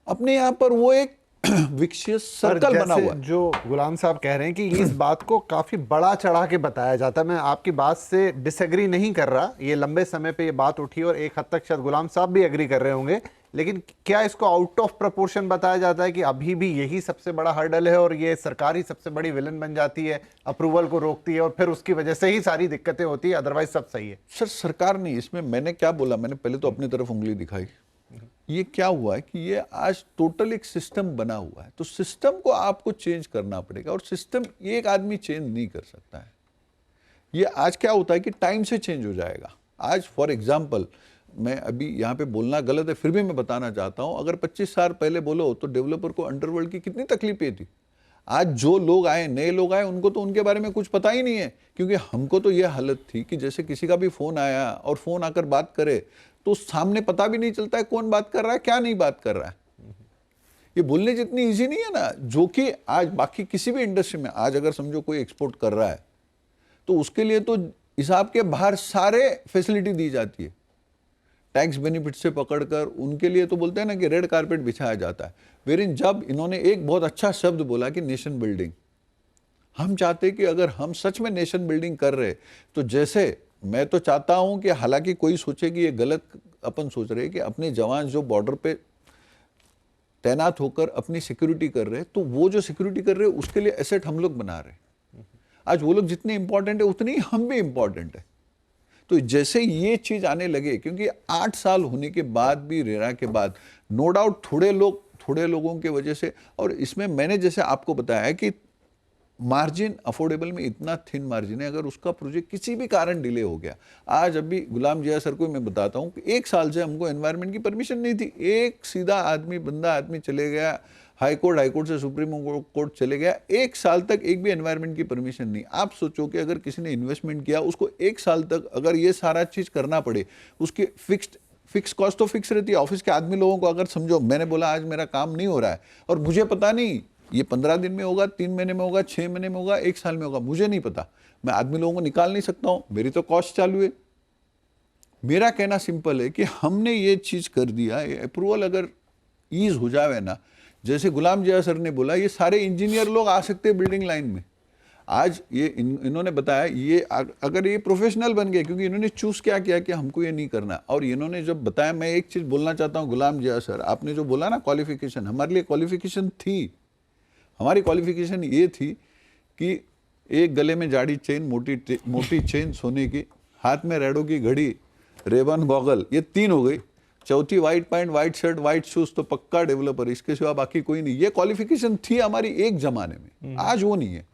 अपने यहाँ पर वो एक विक्शियस सर्कल बना हुआ है। जो गुलाम साहब कह रहे हैं कि इस बात को काफी बड़ा चढ़ा के बताया जाता है, मैं आपकी बात से डिसएग्री नहीं कर रहा। ये लंबे समय पे ये बात उठी और एक हद तक शायद गुलाम साहब भी एग्री कर रहे होंगे, लेकिन क्या इसको आउट ऑफ प्रपोर्शन बताया जाता है कि अभी भी यही सबसे बड़ा हर्डल है और ये सरकार ही सबसे बड़ी विलन बन जाती है, अप्रूवल को रोकती है और फिर उसकी वजह से ही सारी दिक्कतें होती है, अदरवाइज सब सही है? सर सरकार नहीं, इसमें मैंने क्या बोला, मैंने पहले तो अपनी तरफ उंगली दिखाई। ये क्या हुआ है कि ये आज टोटल एक सिस्टम बना हुआ है, तो सिस्टम को आपको चेंज करना पड़ेगा, और सिस्टम एक आदमी चेंज नहीं कर सकता है। ये आज क्या होता है कि टाइम से चेंज हो जाएगा। आज फॉर एग्जांपल, मैं अभी यहाँ पे बोलना गलत है, फिर भी मैं बताना चाहता हूँ, अगर 25 साल पहले बोलो तो डेवलपर को अंडरवर्ल्ड की कितनी तकलीफें थी। आज जो लोग आए, नए लोग आए, उनको तो उनके बारे में कुछ पता ही नहीं है, क्योंकि हमको तो ये हालत थी कि जैसे किसी का भी फोन आया और फोन आकर बात करे तो सामने पता भी नहीं चलता है कौन बात कर रहा है, क्या नहीं बात कर रहा है। ये बोलने जितनी इजी नहीं है ना, जो कि आज बाकी किसी भी इंडस्ट्री में, आज अगर समझो कोई एक्सपोर्ट कर रहा है तो उसके लिए तो हिसाब के बाहर सारे फैसिलिटी दी जाती है, टैक्स बेनिफिट से पकड़कर उनके लिए तो बोलते हैं ना कि रेड कारपेट बिछाया जाता है। वेरिन जब इन्होंने एक बहुत अच्छा शब्द बोला कि नेशन बिल्डिंग, हम चाहते कि अगर हम सच में नेशन बिल्डिंग कर रहे, तो जैसे मैं तो चाहता हूं कि हालांकि कोई सोचे कि ये गलत अपन सोच रहे हैं कि अपने जवान जो बॉर्डर पे तैनात होकर अपनी सिक्योरिटी कर रहे हैं, तो वो जो सिक्योरिटी कर रहे हैं उसके लिए एसेट हम लोग बना रहे हैं। आज वो लोग जितने इंपॉर्टेंट है उतने ही हम भी इंपॉर्टेंट है। तो जैसे ये चीज आने लगे, क्योंकि 8 साल होने के बाद भी, रेरा के बाद, नो डाउट थोड़े लोगों के वजह से, और इसमें मैंने जैसे आपको बताया है कि मार्जिन अफोर्डेबल में इतना थिन मार्जिन है, अगर उसका प्रोजेक्ट किसी भी कारण डिले हो गया। आज अभी गुलाम जिया सर को मैं बताता हूँ कि 1 साल से हमको एनवायरनमेंट की परमिशन नहीं थी। एक सीधा आदमी चले गया हाई कोर्ट से सुप्रीम कोर्ट चले गया, 1 साल तक एक भी एनवायरनमेंट की परमिशन नहीं। आप सोचो कि अगर किसी ने इन्वेस्टमेंट किया, उसको 1 साल तक अगर ये सारा चीज करना पड़े, उसकी फिक्स कॉस्ट तो फिक्स रहती है। ऑफिस के आदमी लोगों को अगर समझो, मैंने बोला आज मेरा काम नहीं हो रहा है और मुझे पता नहीं ये 15 दिन में होगा, 3 महीने में होगा, 6 महीने में होगा, 1 साल में होगा, मुझे नहीं पता, मैं आदमी लोगों को निकाल नहीं सकता हूं, मेरी तो कॉस्ट चालू है। मेरा कहना सिंपल है कि हमने ये चीज कर दिया, अप्रूवल अगर ईज हो जावे ना, जैसे गुलाम जिया सर ने बोला, ये सारे इंजीनियर लोग आ सकते हैं बिल्डिंग लाइन में। आज ये इन्होंने बताया, ये अगर ये प्रोफेशनल बन गए, क्योंकि इन्होंने चूज क्या किया कि हमको ये नहीं करना। और इन्होंने जब बताया, मैं एक चीज बोलना चाहता हूँ गुलाम जिया सर, आपने जो बोला ना क्वालिफिकेशन, हमारे लिए क्वालिफिकेशन थी। हमारी क्वालिफिकेशन ये थी कि एक गले में जाड़ी चेन, मोटी चेन सोने की, हाथ में रेडो की घड़ी, रेबन गॉगल, ये 3 हो गई। चौथी white pant, white shirt, white shoes, तो पक्का डेवलपर, इसके सिवा बाकी कोई नहीं। ये क्वालिफिकेशन थी हमारी एक जमाने में, आज वो नहीं है।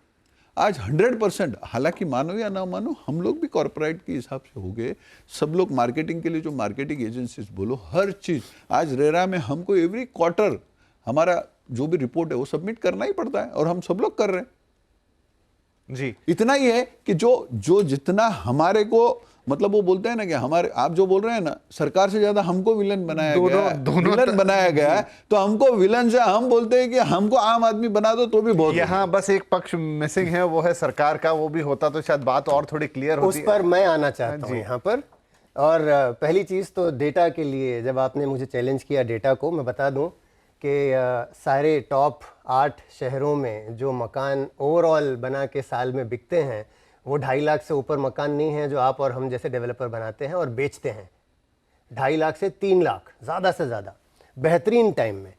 आज 100%, हालांकि मानो या ना मानो, हम लोग भी कॉर्पोरेट के हिसाब से हो गए। सब लोग मार्केटिंग के लिए, जो मार्केटिंग एजेंसीज बोलो, हर चीज आज रेरा में हमको एवरी क्वार्टर हमारा जो भी रिपोर्ट है वो सबमिट करना ही पड़ता है, और हम सब लोग कर रहे हैं जी। इतना ही है कि जो जितना हमारे को, मतलब वो बोलते हैं ना कि हमारे, आप जो बोल रहे हैं ना, सरकार से ज्यादा हमको विलन बनाया गया है, विलन बनाया गया है। तो हमको विलन से, हम बोलते हैं कि हमको आम आदमी बना दो तो भी बहुत। यहाँ बस एक पक्ष मिसिंग है, वो है सरकार का। वो भी होता तो शायद बात और थोड़ी क्लियर होती। उस पर मैं आना चाहता हूँ यहाँ पर। और पहली चीज़ तो डेटा के लिए, जब आपने मुझे चैलेंज किया डेटा को, मैं बता दूँ कि सारे टॉप 8 शहरों में जो मकान ओवरऑल बना के साल में बिकते हैं, वो 2.5 लाख से ऊपर मकान नहीं है जो आप और हम जैसे डेवलपर बनाते हैं और बेचते हैं। 2.5 लाख से 3 लाख ज़्यादा से ज़्यादा बेहतरीन टाइम में।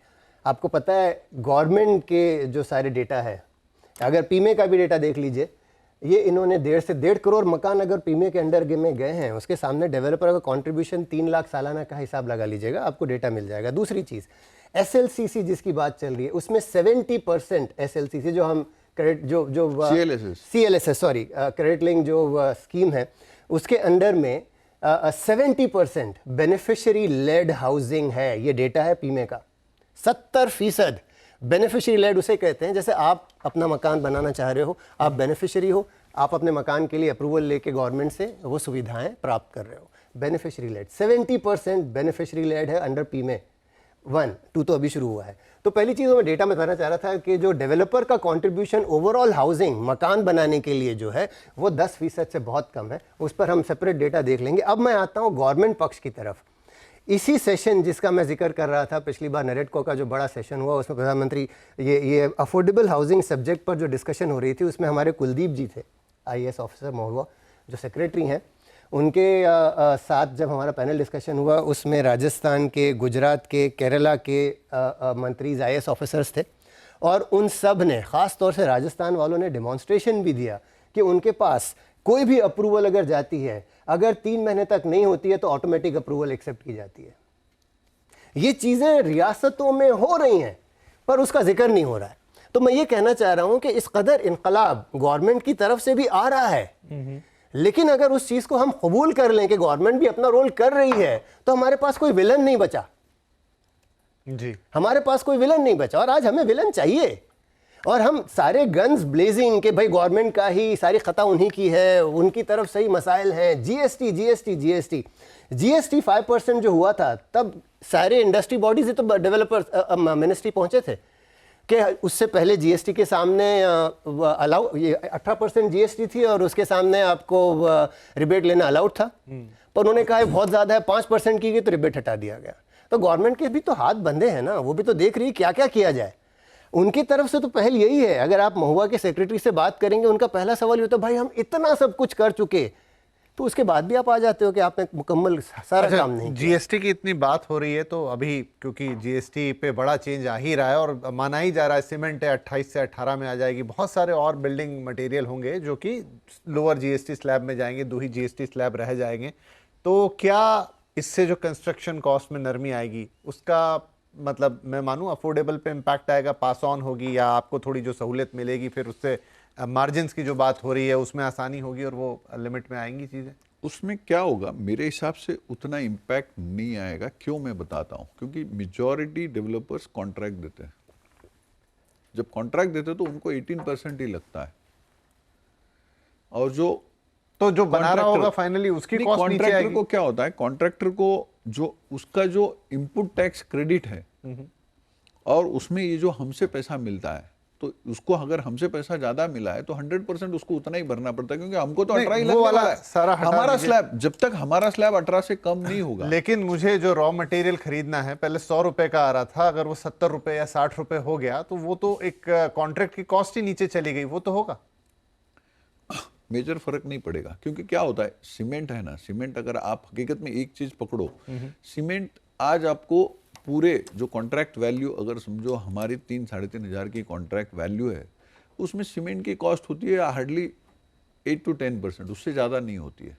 आपको पता है गवर्नमेंट के जो सारे डेटा है, अगर पीमे का भी डेटा देख लीजिए, ये इन्होंने 1.5 से 1.5 करोड़ मकान अगर पीमे के अंडर में गए हैं, उसके सामने डेवलपर का कंट्रीब्यूशन 3 लाख सालाना का हिसाब लगा लीजिएगा, आपको डेटा मिल जाएगा। दूसरी चीज़, SLCC जिसकी बात चल रही है, उसमें 70% SLCC जो हम क्रेडिट जो CLSS सॉरी क्रेडिट लिंक जो स्कीम है, उसके अंडर में 70% बेनिफिशियरी लेड हाउसिंग है। ये डेटा है पीमे का। 70% बेनिफिशियरी लेड उसे कहते हैं, जैसे आप अपना मकान बनाना चाह रहे हो, आप बेनिफिशियरी हो, आप अपने मकान के लिए अप्रूवल लेके गवर्नमेंट से वो सुविधाएं प्राप्त कर रहे हो। बेनिफिशियरी लेड 70% बेनिफिशियरी लेड है अंडर पीमे 1, 2 तो अभी शुरू हुआ है। तो पहली चीज़ मैं डेटा में बताना चाह रहा था कि जो डेवलपर का कंट्रीब्यूशन ओवरऑल हाउसिंग, मकान बनाने के लिए जो है, वो 10% से बहुत कम है। उस पर हम सेपरेट डेटा देख लेंगे। अब मैं आता हूँ गवर्नमेंट पक्ष की तरफ। इसी सेशन जिसका मैं जिक्र कर रहा था, पिछली बार नरेटको का जो बड़ा सेशन हुआ, उसमें प्रधानमंत्री ये अफोर्डेबल हाउसिंग सब्जेक्ट पर जो डिस्कशन हो रही थी, उसमें हमारे कुलदीप जी थे, IAS ऑफिसर महुआ, जो सेक्रेटरी हैं। उनके साथ जब हमारा पैनल डिस्कशन हुआ, उसमें राजस्थान के, गुजरात के, केरला के मंत्री, IAS ऑफिसर्स थे, और उन सब ने, ख़ास तौर से राजस्थान वालों ने डेमोन्स्ट्रेशन भी दिया कि उनके पास कोई भी अप्रूवल अगर जाती है, अगर 3 महीने तक नहीं होती है तो ऑटोमेटिक अप्रूवल एक्सेप्ट की जाती है। ये चीज़ें रियासतों में हो रही हैं, पर उसका जिक्र नहीं हो रहा है। तो मैं ये कहना चाह रहा हूँ कि इस कदर इनकलाब गवर्नमेंट की तरफ से भी आ रहा है, लेकिन अगर उस चीज़ को हम कबूल कर लें कि गवर्नमेंट भी अपना रोल कर रही है, तो हमारे पास कोई विलन नहीं बचा जी। हमारे पास कोई विलन नहीं बचा। और आज हमें विलन चाहिए, और हम सारे गन्स ब्लेजिंग के भाई गवर्नमेंट का ही सारी खता उन्हीं की है, उनकी तरफ सही मसाइल हैं। GST 5% जो हुआ था, तब सारे इंडस्ट्री बॉडीज से तो डेवलपर मिनिस्ट्री पहुंचे थे कि उससे पहले GST के सामने अलाउ, ये 18% GST थी और उसके सामने आपको रिबेट लेना अलाउड था, पर उन्होंने कहा बहुत ज़्यादा है, 5% की गई तो रिबेट हटा दिया गया। तो गवर्नमेंट के भी तो हाथ बंधे हैं ना, वो भी तो देख रही है क्या क्या किया जाए। उनकी तरफ से तो पहल यही है। अगर आप महुआ के सेक्रेटरी से बात करेंगे, उनका पहला सवाल ये होता है, भाई हम इतना सब कुछ कर चुके, तो उसके बाद भी आप आ जाते हो कि आपने मुकम्मल सारा काम नहीं किया। जीएसटी की इतनी बात हो रही है तो अभी क्योंकि जीएसटी पे बड़ा चेंज आ ही रहा है और माना ही जा रहा है सीमेंट है 28 से 18 में आ जाएगी, बहुत सारे और बिल्डिंग मटेरियल होंगे जो कि लोअर जीएसटी स्लैब में जाएंगे, 2 ही जीएसटी स्लैब रह जाएंगे। तो क्या इससे जो कंस्ट्रक्शन कॉस्ट में नरमी आएगी उसका मतलब मैं मानूं अफोर्डेबल पे इम्पैक्ट आएगा, पास ऑन होगी, या आपको थोड़ी जो सहूलियत मिलेगी फिर उससे मार्जिन्स की जो बात हो रही है उसमें आसानी होगी और वो लिमिट में आएंगी चीज़ें? उसमें क्या होगा, मेरे हिसाब से उतना इम्पैक्ट नहीं आएगा। क्यों, मैं बताता हूँ। क्योंकि मेजॉरिटी डेवलपर्स कॉन्ट्रैक्ट देते हैं। जब कॉन्ट्रैक्ट देते हैं तो उनको 18% ही लगता है, और जो बना रहा होगा फाइनली उसकी कॉस्ट नीचे आएगी। कॉन्ट्रैक्टर को क्या होता है, कॉन्ट्रैक्टर को जो उसका जो इनपुट टैक्स क्रेडिट है और उसमें ये जो हमसे पैसा मिलता है, तो उसको अगर हमसे पैसा ज्यादा मिला है तो 100% उसको उतना ही भरना पड़ता है, क्योंकि हमको तो 18 ही लगने वाला है। सारा हमारा स्लैब, जब तक हमारा स्लैब 18 से कम नहीं होगा। लेकिन मुझे जो रॉ मटेरियल खरीदना है पहले 100 रुपए का आ रहा था, अगर वो 70 रुपए या 60 रुपए हो गया तो वो तो एक कॉन्ट्रैक्ट की कॉस्ट ही नीचे चली गई, वो तो होगा। मेजर फर्क नहीं पड़ेगा, क्योंकि क्या होता है, सीमेंट है ना, सीमेंट अगर आप हकीकत में एक चीज पकड़ो, सीमेंट आज आपको पूरे जो कॉन्ट्रैक्ट वैल्यू, अगर समझो हमारी 3-3.5 हज़ार की कॉन्ट्रैक्ट वैल्यू है, उसमें सीमेंट की कॉस्ट होती है हार्डली 8 to 10%, उससे ज्यादा नहीं होती है।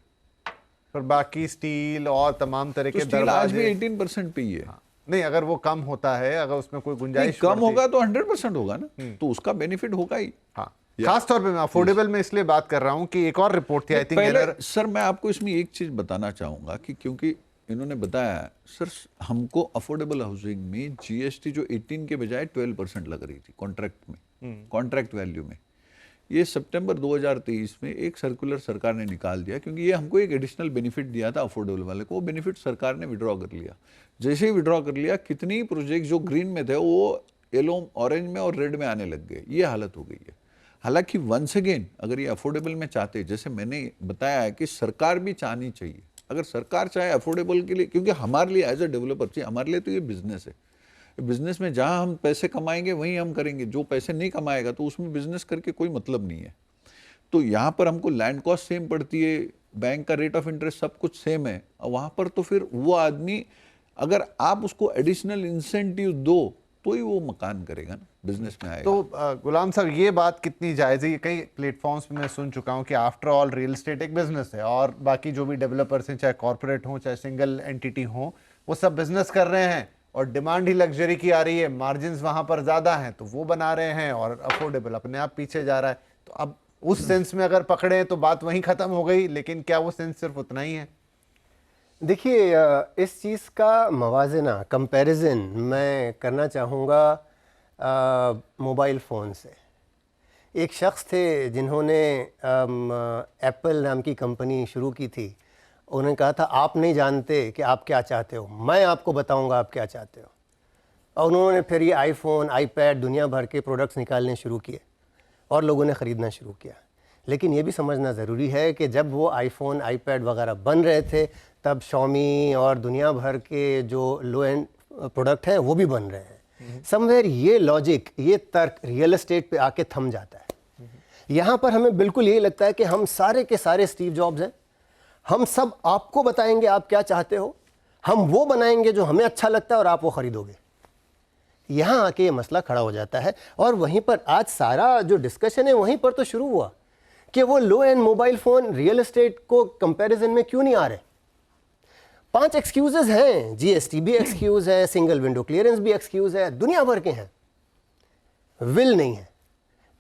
पर बाकी स्टील और तमाम तरह के स्टील आज भी 18% पे ही है। नहीं, अगर वो कम होता है, अगर उसमें कोई गुंजाइश कम होगा तो 100% होगा ना, तो उसका बेनिफिट होगा ही। हाँ, खास तौर पे मैं अफोर्डेबल में इसलिए बात कर रहा हूं कि एक और रिपोर्ट थी, आई थिंक पहले सर मैं आपको इसमें एक चीज बताना चाहूंगा कि क्योंकि इन्होंने बताया सर हमको अफोर्डेबल हाउसिंग में जीएसटी जो 18 के बजाय 12% लग रही थी कॉन्ट्रैक्ट में, कॉन्ट्रैक्ट वैल्यू में। ये सितंबर 2023 में एक सर्कुलर सरकार ने निकाल दिया, क्योंकि ये हमको एक एडिशनल बेनिफिट दिया था अफोर्डेबल वाले को, वो बेनिफिट सरकार ने विड्रॉ कर लिया। जैसे ही विड्रॉ कर लिया, कितनी प्रोजेक्ट जो ग्रीन में थे वो येलो, ऑरेंज में और रेड में आने लग गए। ये हालत हो गई है। हालांकि वंस अगेन अगर ये अफोर्डेबल में चाहते, जैसे मैंने बताया है कि सरकार भी चाहनी चाहिए, अगर सरकार चाहे अफोर्डेबल के लिए, क्योंकि हमारे लिए एज ए डेवलपर, हमारे लिए तो ये बिजनेस है, बिजनेस में जहां हम पैसे कमाएंगे वहीं हम करेंगे, जो पैसे नहीं कमाएगा तो उसमें बिजनेस करके कोई मतलब नहीं है। तो यहाँ पर हमको लैंड कॉस्ट सेम पड़ती है, बैंक का रेट ऑफ इंटरेस्ट सब कुछ सेम है, और वहां पर तो फिर वो आदमी, अगर आप उसको एडिशनल इंसेंटिव दो तो ही वो मकान करेगा ना, बिजनेस में आएगा। तो गुलाम साहब, ये बात कितनी जायज़ है? ये कई प्लेटफॉर्म्स पे मैं सुन चुका हूँ कि आफ्टर ऑल रियल एस्टेट एक बिजनेस है, और बाकी जो भी डेवलपर्स हैं, चाहे कॉर्पोरेट हों चाहे सिंगल एंटिटी हों, वो सब बिजनेस कर रहे हैं और डिमांड ही लग्जरी की आ रही है, मार्जिन्स वहां पर ज़्यादा हैं तो वो बना रहे हैं, और अफोर्डेबल अपने आप पीछे जा रहा है। तो अब उस सेंस में अगर पकड़े तो बात वहीं ख़त्म हो गई, लेकिन क्या वो सेंस सिर्फ उतना ही है? देखिए, इस चीज़ का मवाजना, कंपैरिजन मैं करना चाहूँगा मोबाइल फ़ोन से। एक शख्स थे जिन्होंने एप्पल नाम की कंपनी शुरू की थी। उन्होंने कहा था, आप नहीं जानते कि आप क्या चाहते हो, मैं आपको बताऊंगा आप क्या चाहते हो। और उन्होंने फिर ये आईफोन, आईपैड, दुनिया भर के प्रोडक्ट्स निकालने शुरू किए और लोगों ने ख़रीदना शुरू किया। लेकिन ये भी समझना ज़रूरी है कि जब वो आईफोन, आईपैड वगैरह बन रहे थे, तब शॉमी और दुनिया भर के जो लो एंड प्रोडक्ट हैं वो भी बन रहे हैं। समवेयर ये लॉजिक, ये तर्क रियल एस्टेट पे आके थम जाता है। यहाँ पर हमें बिल्कुल यही लगता है कि हम सारे के सारे स्टीव जॉब्स हैं, हम सब आपको बताएंगे आप क्या चाहते हो, हम वो बनाएंगे जो हमें अच्छा लगता है और आप वो खरीदोगे। यहाँ आके ये मसला खड़ा हो जाता है। और वहीं पर आज सारा जो डिस्कशन है वहीं पर तो शुरू हुआ कि वो low end mobile phone real estate को कंपैरिजन में क्यों नहीं आ रहे। 5 एक्सक्यूजेज हैं, जीएसटी भी एक्सक्यूज है, सिंगल विंडो क्लियरेंस भी एक्सक्यूज है, दुनिया भर के हैं। विल नहीं है,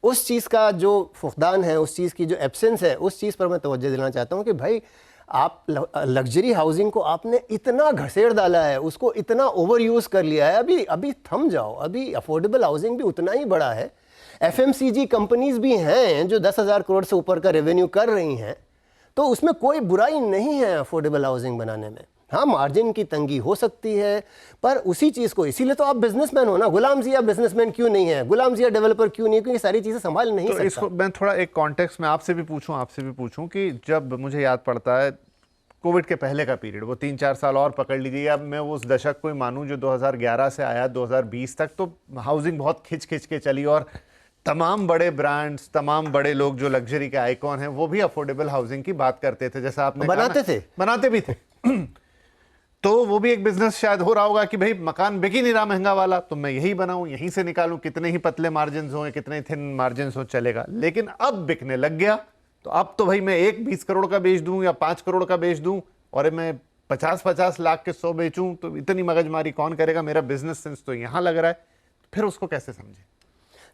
उस चीज़ का जो फुकदान है, उस चीज़ की जो एब्सेंस है, उस चीज़ पर मैं तवज्जो देना चाहता हूँ कि भाई आप लग्जरी हाउसिंग को आपने इतना घसेड़ डाला है, उसको इतना ओवर यूज़ कर लिया है, अभी थम जाओ। अभी अफोर्डेबल हाउसिंग भी उतना ही बड़ा है। एफएमसीजी कंपनीज भी हैं जो 10,000 करोड़ से ऊपर का रेवेन्यू कर रही हैं, तो उसमें कोई बुराई नहीं है अफोर्डेबल हाउसिंग बनाने में। हाँ, मार्जिन की तंगी हो सकती है, पर उसी चीज़ को, इसीलिए तो आप बिजनेसमैन हो ना। गुलाम जिया बिजनेसमैन क्यों नहीं है, गुलाम जिया डेवलपर क्यों नहीं है? क्योंकि सारी चीज़ें संभाल नहीं सकता। इसको मैं थोड़ा एक कॉन्टेक्स्ट में आपसे भी पूछूं कि जब मुझे याद पड़ता है कोविड के पहले का पीरियड, वो 3-4 साल और पकड़ लीजिए, अब मैं उस दशक को ही मानूं जो 2011 से आया 2020 तक, तो हाउसिंग बहुत खिंच के चली और तमाम बड़े ब्रांड्स, तमाम बड़े लोग जो लग्जरी के आइकॉन हैं, वो भी अफोर्डेबल हाउसिंग की बात करते थे, जैसा आपने कहा बनाते ना, थे। बनाते भी थे। तो वो भी एक बिजनेस शायद हो रहा होगा कि भाई मकान बिक ही नहीं रहा महंगा वाला, तो मैं यही बनाऊं, यहीं से निकालूं, कितने ही पतले मार्जिन हो, कितने थिन मार्जिन हो, चलेगा। लेकिन अब बिकने लग गया, तो अब तो भाई मैं एक 20 करोड़ का बेच दूं या 5 करोड़ का बेच दूं, और मैं 50-50 लाख के 100 बेचूं, तो इतनी मगजमारी कौन करेगा? मेरा बिजनेस सेंस तो यहां लग रहा है। फिर उसको कैसे समझे?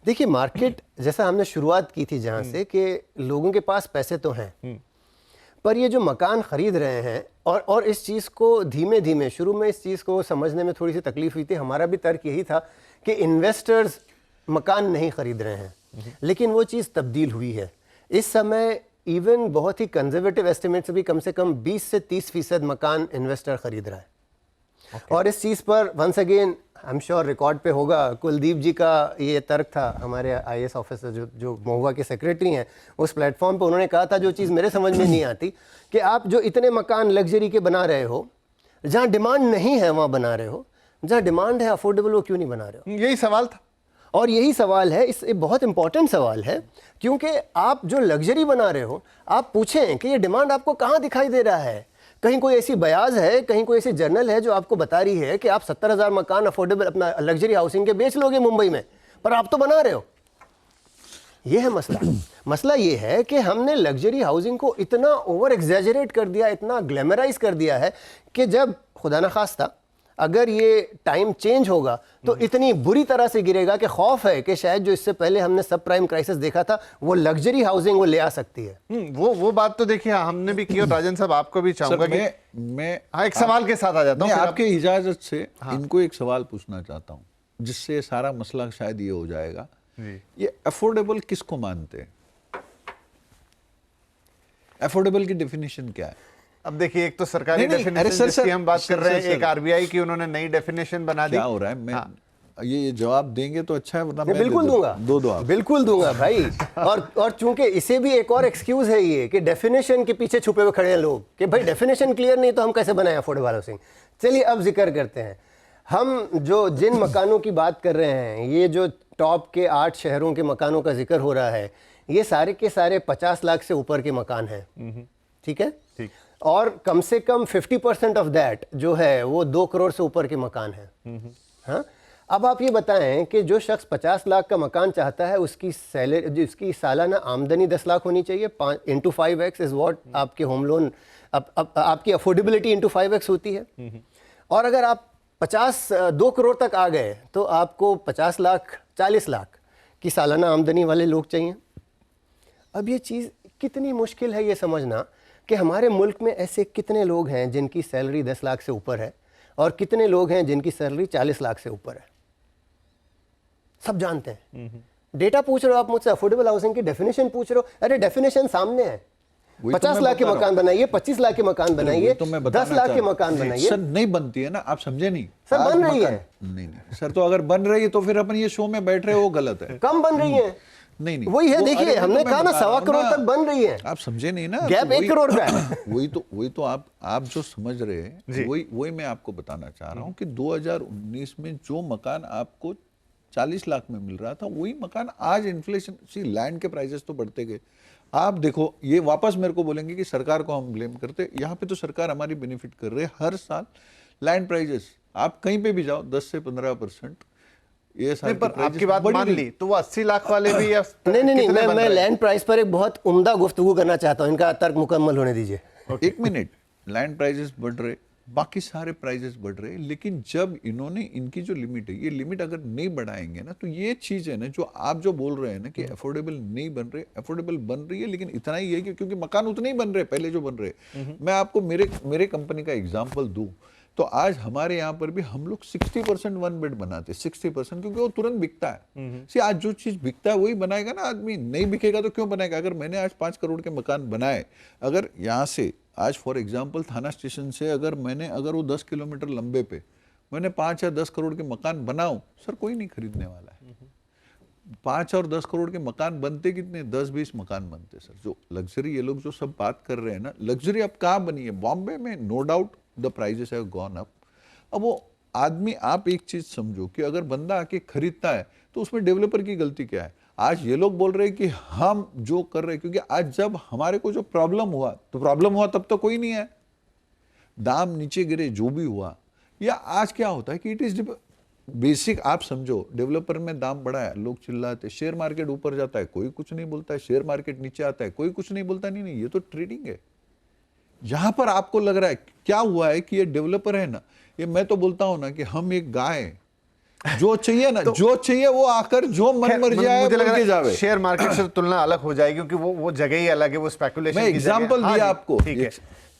देखिए, मार्केट जैसा हमने शुरुआत की थी जहां से, कि लोगों के पास पैसे तो हैं, पर ये जो मकान खरीद रहे हैं, और इस चीज़ को धीमे धीमे, शुरू में इस चीज़ को समझने में थोड़ी सी तकलीफ हुई थी। हमारा भी तर्क यही था कि इन्वेस्टर्स मकान नहीं खरीद रहे हैं, लेकिन वो चीज़ तब्दील हुई है। इस समय इवन बहुत ही कंजर्वेटिव एस्टिमेट से भी कम 20 से 30% मकान इन्वेस्टर खरीद रहा है। और इस चीज़ पर once again I am sure record पे होगा, कुलदीप जी का ये तर्क था, हमारे आईएएस ऑफिसर जो महुआ के सेक्रेटरी हैं, उस प्लेटफॉर्म पे उन्होंने कहा था, जो चीज़ मेरे समझ में नहीं आती, कि आप जो इतने मकान लग्जरी के बना रहे हो, जहाँ डिमांड नहीं है वहाँ बना रहे हो, जहाँ डिमांड है अफोर्डेबल, वो क्यों नहीं बना रहे हो? यही सवाल था। और यही सवाल है, इस बहुत इंपॉर्टेंट सवाल है, क्योंकि आप जो लग्जरी बना रहे हो, आप पूछें कि ये डिमांड आपको कहाँ दिखाई दे रहा है? कहीं कोई ऐसी बयाज है, कहीं कोई ऐसी जर्नल है जो आपको बता रही है कि आप 70,000 मकान अफोर्डेबल अपना लग्जरी हाउसिंग के बेच लोगे मुंबई में, पर आप तो बना रहे हो। ये है मसला। मसला ये है कि हमने लग्जरी हाउसिंग को इतना ओवर एग्जैजरेट कर दिया, इतना ग्लैमराइज कर दिया है, कि जब खुदा न खास्ता अगर ये टाइम चेंज होगा तो इतनी बुरी तरह से गिरेगा कि खौफ है कि शायद जो इससे पहले हमने सब प्राइम क्राइसिस देखा था, वो लग्जरी हाउसिंग वो ले आ सकती है। वो बात तो देखिए हमने भी की, और राजन साहब आपको भी चाहूंगा कि मैं हाँ, एक सवाल के साथ आ जाता हूँ। मैं आपके इजाजत से इनको एक सवाल पूछना चाहता हूँ, जिससे सारा मसला शायद ये हो जाएगा। ये अफोर्डेबल किसको मानते हैं? अफोर्डेबल की डेफिनेशन क्या है? अब देखिए, एक तो सरकारी नहीं, डेफिनेशन सर, जिसकी हम बात कर रहे हैं, सर, एक आरबीआई की उन्होंने नई डेफिनेशन बना दी। क्या हो रहा है? मैं ये जवाब देंगे तो अच्छा है, वरना मैं बिल्कुल दूंगा, दो आप। बिल्कुल दूंगा भाई। और चूंकि इसे भी एक और एक्सक्यूज है ये कि डेफिनेशन के पीछे छुपे हुए खड़े हैं लोग, कि भाई डेफिनेशन क्लियर नहीं तो हम कैसे बनाए अफोर्डेबल हाउसिंग। चलिए अब जिक्र करते हैं, हम जो जिन मकानों की बात कर रहे हैं, ये जो टॉप के 8 शहरों के मकानों का जिक्र हो रहा है, ये सारे के सारे 50 लाख से ऊपर के मकान हैं। ठीक है, ठीक। और कम से कम 50% ऑफ दैट जो है वो 2 करोड़ से ऊपर के मकान है। हाँ, अब आप ये बताएं कि जो शख्स 50 लाख का मकान चाहता है, उसकी सैलरी, उसकी सालाना आमदनी 10 लाख होनी चाहिए। 5 × 5x इज व्हाट आपके होम लोन, आपकी अफोर्डेबिलिटी इंटू 5x होती है। और अगर आप 2 करोड़ तक आ गए तो आपको 50 लाख 40 लाख की सालाना आमदनी वाले लोग चाहिए। अब ये चीज़ कितनी मुश्किल है ये समझना कि हमारे मुल्क में ऐसे कितने लोग हैं जिनकी सैलरी 10 लाख से ऊपर है, और कितने लोग हैं जिनकी सैलरी 40 लाख से ऊपर है। सब जानते हैं। डेटा पूछ रहे हो आप मुझसे, अफोर्डेबल हाउसिंग की डेफिनेशन पूछ रहे हो, अरे डेफिनेशन सामने है। 50 लाख के मकान बनाइए, 25 लाख के मकान बनाइए, 10 लाख के मकान बनाइए। सर नहीं बनती है ना, आप समझे नहीं। सर बन रही है। नहीं सर, तो अगर बन रही है तो फिर अपन ये शो में बैठ रहे हो, वो गलत है। कम बन रही है। नहीं वही है, देखिए हमने कहा ना 1.25 करोड़ तक बन रही है। आप समझे नहीं ना, गैप 1 करोड़ का है। वही तो आप जो समझ रहे हैं, वही मैं आपको बताना चाह रहा हूँ कि 2019 में जो मकान आपको 40 लाख में मिल रहा था, वही मकान आज इन्फ्लेशन सी लैंड के प्राइसेस तो बढ़ते गए। आप देखो, ये वापस मेरे को बोलेंगे कि सरकार को हम ब्लेम करते, यहाँ पे तो सरकार हमारी बेनिफिट कर रही है। हर साल लैंड प्राइजेस आप कहीं पे भी जाओ 10 से 15% ये साल पर आपकी बात मान ली तो वो 80 लाख वाले भी या नहीं, मैं लैंड प्राइस पर एक बहुत उम्दा गुफ्तगू करना चाहता हूँ, इनका तर्क मुकम्मल होने दीजिए। एक मिनट, लैंड प्राइजेस बढ़ रहे, बाकी सारे प्राइजेस बढ़ रहे, लेकिन जब इन्होंने इनकी जो लिमिट है, ये लिमिट अगर नहीं बढ़ाएंगे ना, तो ये चीज है ना जो आप जो बोल रहे हैं ना कि अफोर्डेबल नहीं बन रहे, अफोर्डेबल बन रही है, लेकिन इतना ही है कि क्योंकि मकान उतने ही बन रहे पहले जो बन रहे। मैं आपको मेरे कंपनी का एग्जाम्पल दूं तो आज हमारे यहाँ पर भी हम लोग 60% 1 बेड बनाते, 60%, क्योंकि वो तुरंत बिकता है। आज जो चीज बिकता है वही बनाएगा ना आदमी, नहीं बिकेगा तो क्यों बनाएगा। अगर मैंने आज 5 करोड़ के मकान बनाए, अगर यहाँ से आज फॉर एग्जाम्पल थाना स्टेशन से अगर वो 10 किलोमीटर लंबे पे मैंने 5 या 10 करोड़ के मकान बनाऊं, सर कोई नहीं खरीदने वाला है। 5 और 10 करोड़ के मकान बनते कितने, 10-20 मकान बनते सर। जो लग्जरी ये लोग जो सब बात कर रहे हैं ना, लग्जरी अब कहाँ बनी है, बॉम्बे में, no doubt the prices have gone up. अब वो आदमी, आप एक चीज समझो कि अगर बंदा आके खरीदता है तो उसमें डेवलपर की गलती क्या है। आज ये लोग बोल रहे हैं कि हम जो कर रहे हैं, क्योंकि आज जब हमारे को जो प्रॉब्लम हुआ, तो प्रॉब्लम हुआ तब तो कोई नहीं है, दाम नीचे गिरे जो भी हुआ, या आज क्या होता है कि इट इज बेसिक, आप समझो डेवलपर में दाम बढ़ा है, लोग चिल्लाते, शेयर मार्केट ऊपर जाता है कोई कुछ नहीं बोलता है, शेयर मार्केट नीचे आता है कोई कुछ नहीं बोलता, नहीं नहीं ये तो ट्रेडिंग है। यहां पर आपको लग रहा है क्या हुआ है कि ये डेवलपर है ना, ये मैं तो बोलता हूं ना कि हम एक गाय हैं, जो चाहिए ना जो चाहिए वो आकर जो मन मर्जी आए मुझे लग रहा बोल के है जावे। शेयर मार्केट से तुलना अलग हो जाएगी, क्योंकि वो जगह ही अलग है, वो स्पेकुलेशन मैं की जगह है। एग्जांपल हाँ दिया जी, आपको। ठीक है।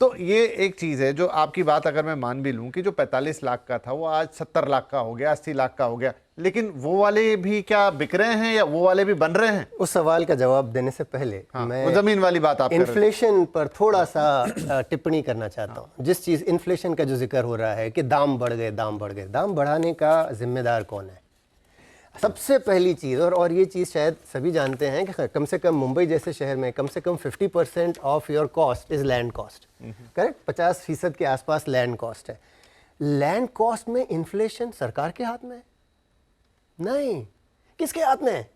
तो ये एक चीज है जो आपकी बात अगर मैं मान भी लूं कि जो 45 लाख का था वो आज 70 लाख का हो गया, 80 लाख का हो गया, लेकिन वो वाले भी क्या बिक रहे हैं या वो वाले भी बन रहे हैं? उस सवाल का जवाब देने से पहले हाँ, मैं वो जमीन वाली बात आप कर रहे थे। इन्फ्लेशन पर थोड़ा सा टिप्पणी करना चाहता हूँ। जिस चीज़ इन्फ्लेशन का जो जिक्र हो रहा है कि दाम बढ़ गए, दाम बढ़ गए, दाम बढ़ाने का जिम्मेदार कौन है? सबसे पहली चीज़, और ये चीज़ शायद सभी जानते हैं कि कम से कम मुंबई जैसे शहर में कम से कम 50% of your cost is land cost, correct? 50% के आसपास लैंड कॉस्ट है। लैंड कॉस्ट में इन्फ्लेशन सरकार के हाथ में है? नहीं। किसके हाथ में है?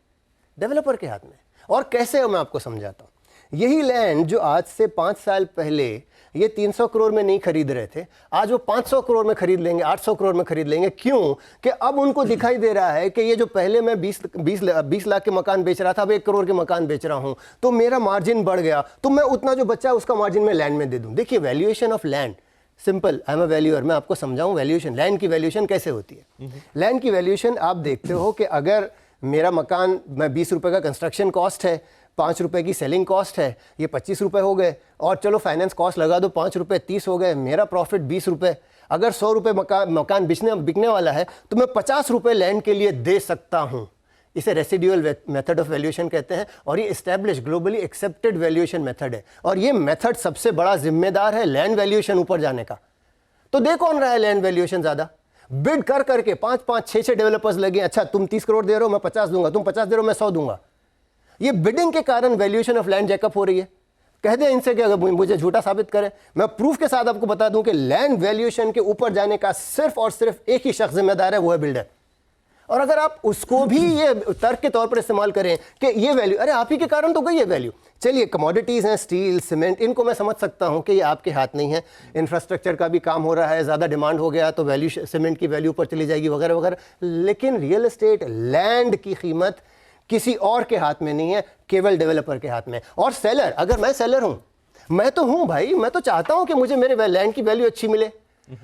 डेवलपर के हाथ में। और कैसे मैं आपको समझाता हूँ। यही लैंड जो आज से 5 साल पहले ये 300 करोड़ में नहीं खरीद रहे थे, आज वो 500 करोड़ में खरीद लेंगे, 800 करोड़ में खरीद लेंगे। क्यों? कि अब उनको दिखाई दे रहा है कि ये जो पहले मैं 20 लाख के मकान बेच रहा था, अब 1 करोड़ के मकान बेच रहा हूं, तो मेरा मार्जिन बढ़ गया, तो मैं उतना जो बचा उसका मार्जिन मैं लैंड में दे दूं। देखिए, valuation of land simple, I am a valuer, मैं आपको समझाऊं वैल्यूएशन, लैंड की वैल्यूएशन कैसे होती है। लैंड की वैल्यूएशन आप देखते हो कि अगर मेरा मकान मैं 20 रुपए का कंस्ट्रक्शन कॉस्ट है, 5 रुपए की सेलिंग कॉस्ट है, ये 25 रुपए हो गए, और चलो फाइनेंस कॉस्ट लगा दो 5 रुपए, 30 हो गए, मेरा प्रॉफिट 20 रुपए। अगर 100 रुपए मकान बिकने वाला है तो मैं 50 रुपए लैंड के लिए दे सकता हूं। इसे रेसिडुअल मेथड ऑफ वैल्यूएशन कहते हैं, और ये establish globally accepted valuation method है, और ये मेथड सबसे बड़ा जिम्मेदार है लैंड वैल्यूएशन ऊपर जाने का। तो दे कौन रहा है लैंड वैल्यूएशन ज्यादा? बिड कर करके 5-5, 6-6 डेवलपर्स लगे, अच्छा तुम 30 करोड़ दे रहे हो मैं 50 दूंगा, तुम 50 दे रहे हो मैं 100 दूंगा। ये बिडिंग के कारण वैल्यूएशन ऑफ लैंड जैकअप हो रही है। कह दें इनसे कि अगर मुझे झूठा साबित करें, मैं प्रूफ के साथ आपको बता दूं कि लैंड वैल्यूएशन के ऊपर जाने का सिर्फ और सिर्फ एक ही शख्स जिम्मेदार है, वो है बिल्डर। और अगर आप उसको भी ये तर्क के तौर पर इस्तेमाल करें कि ये वैल्यू, अरे आप ही के कारण तो गई है वैल्यू। चलिए, कमोडिटीज़ हैं, स्टील, सीमेंट, इनको मैं समझ सकता हूं कि ये आपके हाथ नहीं है, इंफ्रास्ट्रक्चर का भी काम हो रहा है, ज़्यादा डिमांड हो गया तो वैल्यू सीमेंट की वैल्यू ऊपर चली जाएगी वगैरह वगैरह। लेकिन रियल एस्टेट, लैंड की कीमत किसी और के हाथ में नहीं है, केवल डेवलपर के हाथ में। और सेलर, अगर मैं सेलर हूं, मैं तो हूं भाई, मैं तो चाहता हूं कि मुझे मेरे लैंड की वैल्यू अच्छी मिले,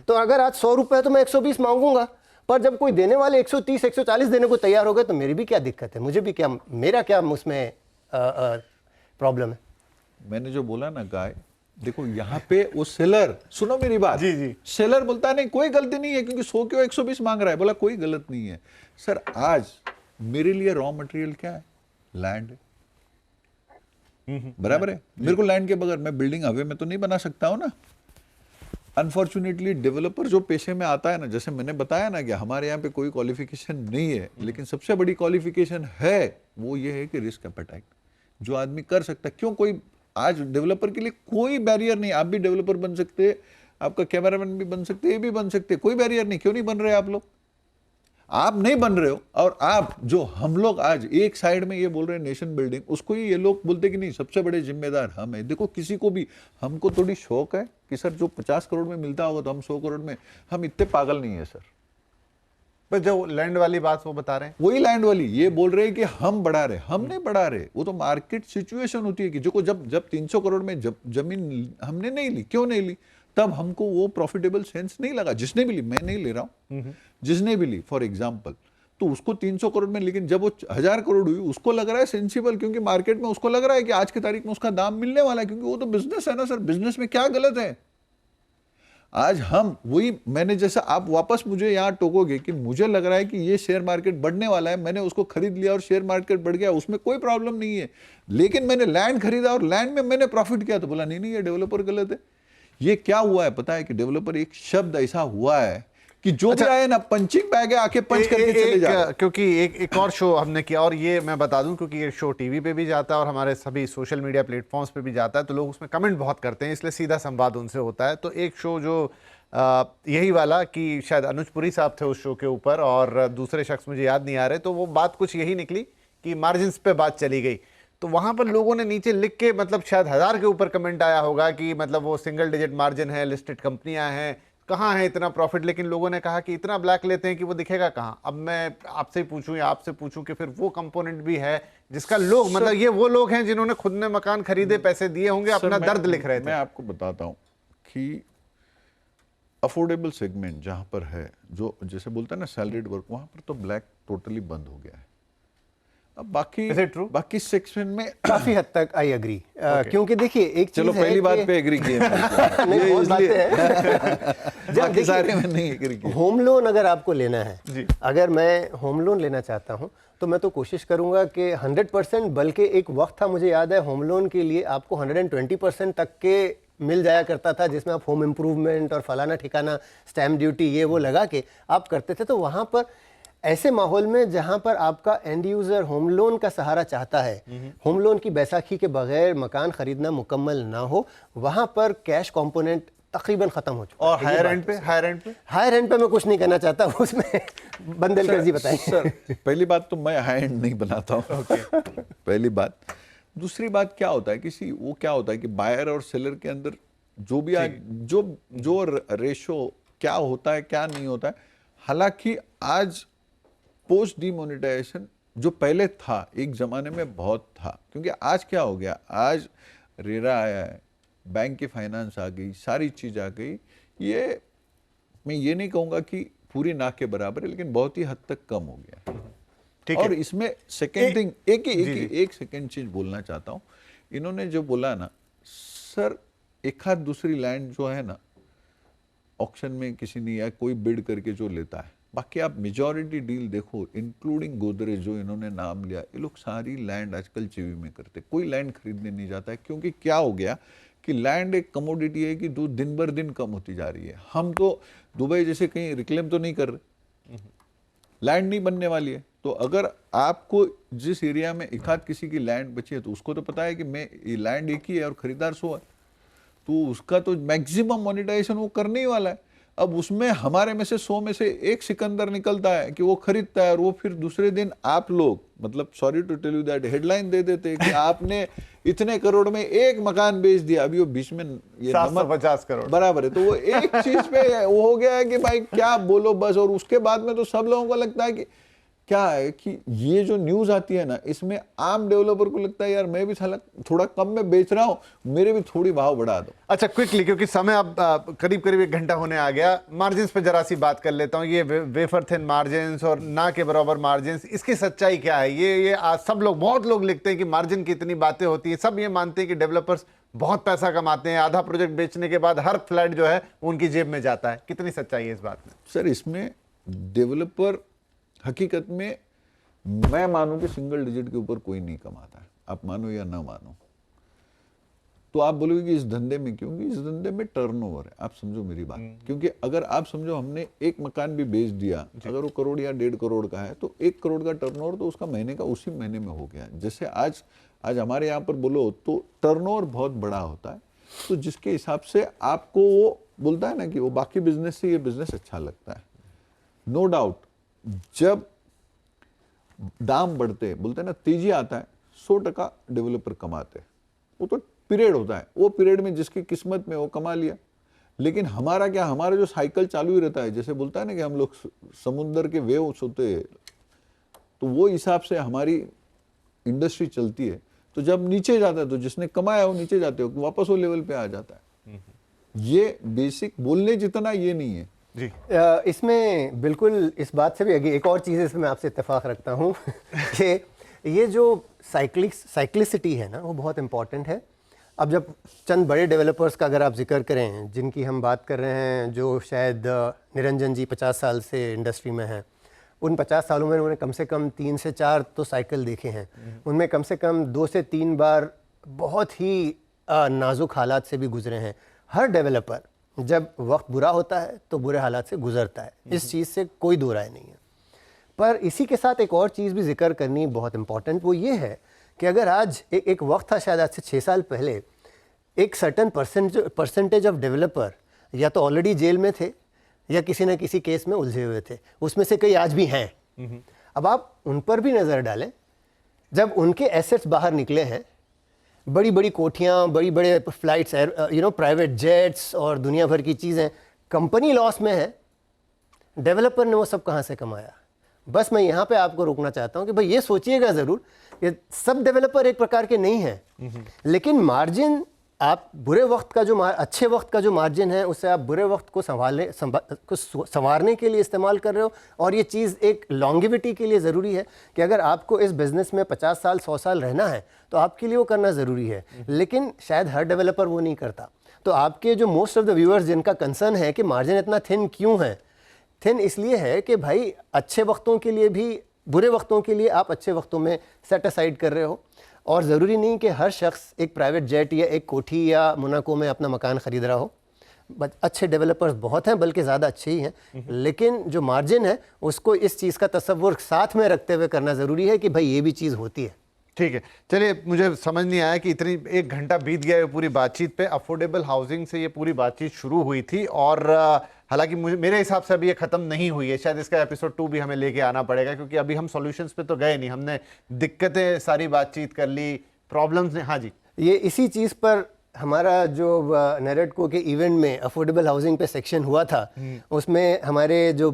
तो अगर आज 100 रुपए है तो मैं 120 मांगूंगा, पर जब कोई देने वाले 130, 140 देने को तैयार हो गए तो मेरी भी क्या दिक्कत है, मुझे भी क्या, मेरा क्या उसमें प्रॉब्लम है? मैंने जो बोला ना गाय, देखो यहाँ पे वो सेलर, सुनो मेरी बात जी। सेलर बोलता है नहीं कोई गलती नहीं है, क्योंकि 100 क्यों 120 मांग रहा है, बोला कोई गलत नहीं है सर। आज मेरे लिए रॉ मटेरियल क्या है? लैंड है, बराबर है। मेरे को लैंड के बगैर मैं बिल्डिंग हवे में तो नहीं बना सकता हूं ना। अनफॉर्चुनेटली डेवलपर जो पेशे में आता है ना, जैसे मैंने बताया ना कि हमारे यहाँ पे कोई क्वालिफिकेशन नहीं है, लेकिन सबसे बड़ी क्वालिफिकेशन है वो ये है कि रिस्क एपेटाइट, जो आदमी कर सकता है। क्यों? कोई आज डेवलपर के लिए कोई बैरियर नहीं, आप भी डेवलपर बन सकते, आपका कैमरामैन भी बन सकते, ये भी बन सकते, कोई बैरियर नहीं। क्यों नहीं बन रहे आप लोग? आप नहीं बन रहे हो, और आप जो हम लोग आज एक साइड में ये बोल रहे हैं नेशन बिल्डिंग, उसको ही ये लोग बोलते कि नहीं सबसे बड़े जिम्मेदार हम हैं। देखो, किसी को भी, हमको थोड़ी शौक है कि सर जो 50 करोड़ में मिलता होगा तो हम 100 करोड़ में, हम इतने पागल नहीं है सर। पर जो लैंड वाली बात वो बता रहे हैं, वही लैंड वाली ये बोल रहे हैं कि हम बढ़ा रहे, हम नहीं बढ़ा रहे। वो तो मार्केट सिचुएशन होती है कि जो जब 300 करोड़ में जमीन हमने नहीं ली, क्यों नहीं ली? तब हमको वो प्रॉफिटेबल सेंस नहीं लगा। जिसने भी ली, मैं नहीं ले रहा हूं, जिसने भी ली फॉर एग्जांपल, तो उसको 300 करोड़ में, लेकिन जब वो 1000 करोड़ हुई उसको लग रहा है सेंसिबल, क्योंकि मार्केट में उसको लग रहा है कि आज की तारीख में उसका दाम मिलने वाला है, क्योंकि वो तो बिजनेस है ना सर। बिजनेस में क्या गलत है? आज हम वही, मैंने जैसा, आप वापस मुझे यहां टोकोगे कि मुझे लग रहा है कि ये शेयर मार्केट बढ़ने वाला है, मैंने उसको खरीद लिया और शेयर मार्केट बढ़ गया, उसमें कोई प्रॉब्लम नहीं है। लेकिन मैंने लैंड खरीदा और लैंड में मैंने प्रॉफिट किया, तो बोला नहीं ये डेवलपर गलत है। ये क्या हुआ है पता है कि डेवलपर एक शब्द ऐसा हुआ है कि जो भी आए ना, पंचिंग बैग है, आके पंच करके चले जा। क्योंकि एक और शो हमने किया, और ये मैं बता दूं क्योंकि ये शो टीवी पे भी जाता है और हमारे सभी सोशल मीडिया प्लेटफॉर्म्स पे भी जाता है, तो लोग उसमें कमेंट बहुत करते हैं, इसलिए सीधा संवाद उनसे होता है। तो एक शो जो यही वाला कि शायद अनुज पुरी साहब थे उस शो के ऊपर, और दूसरे शख्स मुझे याद नहीं आ रहे, तो वो बात कुछ यही निकली कि मार्जिन्स पे बात चली गई, तो वहां पर लोगों ने नीचे लिख के मतलब शायद 1000 के ऊपर कमेंट आया होगा कि मतलब वो सिंगल डिजिट मार्जिन है, लिस्टेड कंपनियां हैं, कहाँ है इतना प्रॉफिट। लेकिन लोगों ने कहा कि इतना ब्लैक लेते हैं कि वो दिखेगा कहाँ। अब मैं आपसे पूछूं या आपसे पूछूं कि फिर वो कंपोनेंट भी है जिसका लोग मतलब ये वो लोग हैं जिन्होंने खुद ने मकान खरीदे, पैसे दिए होंगे, अपना दर्द लिख रहे थे। मैं आपको बताता हूँ कि अफोर्डेबल सेगमेंट जहाँ पर है, जो जैसे बोलते हैं ना सैलरीड वर्क, वहाँ पर तो ब्लैक टोटली बंद हो गया है। अब बाकी सेक्शन में काफी हद तक आई एग्री, क्योंकि देखिए एक चलो चीज पहली है बात कि पे एग्री किए नहीं, बहुत बातें हैं। बाकी सारे में नहीं एग्री किए। होम लोन अगर आपको लेना है जी। अगर मैं होम लोन लेना चाहता हूं तो मैं तो कोशिश करूंगा कि 100%, बल्कि एक वक्त था मुझे याद है होम लोन के लिए आपको 120% तक के मिल जाया करता था, जिसमें आप होम इम्प्रूवमेंट और फलाना ठिकाना स्टैम्प ड्यूटी ये वो लगा के आप करते थे। तो वहाँ पर ऐसे माहौल में जहाँ पर आपका एंड यूज़र होम लोन का सहारा चाहता है, होम लोन की बैसाखी के बगैर मकान खरीदना मुकम्मल ना हो, वहाँ पर कैश कंपोनेंट तकरीबन ख़त्म हो चुका है। और हायर एंड पे मैं कुछ नहीं कहना चाहता, उसमें बंदल कर जी बताएं। सर पहली बात तो मैं हाई एंड नहीं बनाता हूँ। पहली बात। दूसरी बात क्या होता है, क्या होता है कि बायर और सेलर के अंदर जो भी आज जो रेशो क्या होता है क्या नहीं होता है। हालांकि आज पोस्ट डीमोनेटाइजेशन जो पहले था एक जमाने में बहुत था, क्योंकि आज क्या हो गया, आज रेरा आया है, बैंक की फाइनेंस आ गई, सारी चीज आ गई। ये मैं ये नहीं कहूंगा कि पूरी ना के बराबर है, लेकिन बहुत ही हद तक कम हो गया। ठीक और है। इसमें सेकेंड थिंग एक सेकेंड चीज बोलना चाहता हूं। इन्होंने जो बोला ना सर, एक आध दूसरी लैंड जो है ना ऑक्शन में किसी ने या कोई बिड करके जो लेता है, बाकी आप मेजॉरिटी डील देखो, इंक्लूडिंग गोदरेज जो इन्होंने नाम लिया, ये लोग सारी लैंड आजकल चीवी में करते, कोई लैंड खरीदने नहीं जाता है। क्योंकि क्या हो गया कि लैंड एक कमोडिटी है कि जो दिन बर दिन कम होती जा रही है। हम तो दुबई जैसे कहीं रिक्लेम तो नहीं कर रहे, लैंड नहीं बनने वाली है। तो अगर आपको जिस एरिया में एक आध किसी की लैंड बची है तो उसको तो पता है कि मैं ये लैंड एक ही है और खरीदार 100 है, तो उसका तो मैक्सिमम मोनेटाइजेशन वो करने ही वाला है। अब उसमें हमारे में से 100 में से एक सिकंदर निकलता है कि वो खरीदता है, और वो फिर दूसरे दिन आप लोग मतलब sorry to tell you that headline दे देते हैं कि आपने इतने करोड़ में एक मकान बेच दिया। अभी वो बीच में ये 750 करोड़ बराबर है, तो वो एक चीज पे वो हो गया है कि भाई क्या बोलो बस। और उसके बाद में तो सब लोगों को लगता है कि क्या है कि ये जो न्यूज आती है ना, इसमें आम डेवलपर को लगता है यार मैं भी साला थोड़ा कम में बेच रहा हूं, मेरे भी थोड़ी भाव बढ़ा दो। अच्छा क्विकली, क्योंकि समय अब करीब 1 घंटा होने आ गया, मार्जिन्स पे जरा सी बात कर लेता हूं। ये वेफर थिन मार्जिन्स और ना के बराबर मार्जिन्स, इसकी सच्चाई क्या है? ये आज सब लोग, बहुत लोग लिखते हैं कि मार्जिन की इतनी बातें होती है, सब ये मानते हैं कि डेवलपर्स बहुत पैसा कमाते हैं, आधा प्रोजेक्ट बेचने के बाद हर फ्लैट जो है उनकी जेब में जाता है। कितनी सच्चाई है इस बात में? सर इसमें डेवलपर हकीकत में मैं मानूं कि सिंगल डिजिट के ऊपर कोई नहीं कमाता है, आप मानो या ना मानो। तो आप बोलोगे कि इस धंधे में, क्योंकि इस धंधे में टर्नओवर है। आप समझो मेरी बात, क्योंकि अगर आप समझो हमने एक मकान भी बेच दिया, अगर वो करोड़ या 1.5 करोड़ का है, तो 1 करोड़ का टर्नओवर तो उसका महीने का उसी महीने में हो गया। जैसे आज हमारे यहाँ पर बोलो तो टर्नओवर बहुत बड़ा होता है, तो जिसके हिसाब से आपको वो बोलता है ना कि वो बाकी बिजनेस से ये बिजनेस अच्छा लगता है। नो डाउट जब दाम बढ़ते बोलते हैं ना, तेजी आता है, 100% डेवलपर कमाते हैं। वो तो पीरियड होता है, वो पीरियड में जिसकी किस्मत में वो कमा लिया। लेकिन हमारा क्या, हमारा जो साइकिल चालू ही रहता है, जैसे बोलता है ना कि हम लोग समुद्र के वेव्स होते हैं, तो वो हिसाब से हमारी इंडस्ट्री चलती है। तो जब नीचे जाता है तो जिसने कमाया वो नीचे जाते हो, वापस वो लेवल पे आ जाता है। ये बेसिक बोलने जितना ये नहीं है जी। इसमें बिल्कुल इस बात से भी आगे एक और चीज़ इसमें मैं आपसे इत्तेफाक रखता हूँ कि ये जो साइक्लिसिटी है ना, वो बहुत इम्पॉर्टेंट है। अब जब चंद बड़े डेवलपर्स का अगर आप जिक्र करें, जिनकी हम बात कर रहे हैं, जो शायद निरंजन जी 50 साल से इंडस्ट्री में हैं, उन 50 सालों में उन्होंने कम से कम 3 से 4 तो साइकिल देखे हैं। उनमें कम से कम 2 से 3 बार बहुत ही नाजुक हालात से भी गुजरे हैं। हर डेवलपर जब वक्त बुरा होता है तो बुरे हालात से गुजरता है, इस चीज़ से कोई दो राय नहीं है। पर इसी के साथ एक और चीज़ भी जिक्र करनी बहुत इंपॉर्टेंट, वो ये है कि अगर आज एक वक्त था शायद आज से 6 साल पहले, एक सर्टन परसेंटेज ऑफ डेवलपर या तो ऑलरेडी जेल में थे या किसी न किसी केस में उलझे हुए थे, उसमें से कई आज भी हैं। अब आप उन पर भी नज़र डालें जब उनके एसेट्स बाहर निकले हैं, बड़ी बड़ी कोठियाँ, बड़ी बड़े फ्लाइट्स, प्राइवेट जेट्स और दुनिया भर की चीज़ें, कंपनी लॉस में है, डेवलपर ने वो सब कहाँ से कमाया? बस मैं यहाँ पे आपको रोकना चाहता हूँ कि भाई ये सोचिएगा ज़रूर कि सब डेवलपर एक प्रकार के नहीं हैं, लेकिन मार्जिन आप बुरे वक्त का जो अच्छे वक्त का जो मार्जिन है उससे आप बुरे वक्त को संवारने के लिए इस्तेमाल कर रहे हो। और ये चीज़ एक लॉन्गिविटी के लिए ज़रूरी है कि अगर आपको इस बिज़नेस में 50 साल 100 साल रहना है तो आपके लिए वो करना ज़रूरी है, लेकिन शायद हर डेवलपर वो नहीं करता। तो आपके जो मोस्ट ऑफ द व्यूअर्स जिनका कंसर्न है कि मार्जिन इतना थिन क्यों है, थिन इसलिए है कि भाई अच्छे वक्तों के लिए भी बुरे वक्तों के लिए आप अच्छे वक्तों में सेट असाइड कर रहे हो। और ज़रूरी नहीं कि हर शख्स एक प्राइवेट जेट या एक कोठी या मोनाको में अपना मकान ख़रीद रहा हो। अच्छे डेवलपर्स बहुत हैं, बल्कि ज़्यादा अच्छे ही हैं, लेकिन जो मार्जिन है उसको इस चीज़ का तसव्वुर साथ में रखते हुए करना ज़रूरी है कि भाई ये भी चीज़ होती है। ठीक है, चलिए, मुझे समझ नहीं आया कि इतनी 1 घंटा बीत गया है पूरी बातचीत पे। अफोर्डेबल हाउसिंग से ये पूरी बातचीत शुरू हुई थी और हालांकि मेरे हिसाब से अभी ये ख़त्म नहीं हुई है। शायद इसका एपिसोड 2 भी हमें लेके आना पड़ेगा, क्योंकि अभी हम सॉल्यूशंस पे तो गए नहीं, हमने दिक्कतें सारी बातचीत कर ली, प्रॉब्लम्स ने। हाँ जी, ये इसी चीज़ पर हमारा जो नेरेटको के इवेंट में अफोर्डेबल हाउसिंग पे सेक्शन हुआ था, उसमें हमारे जो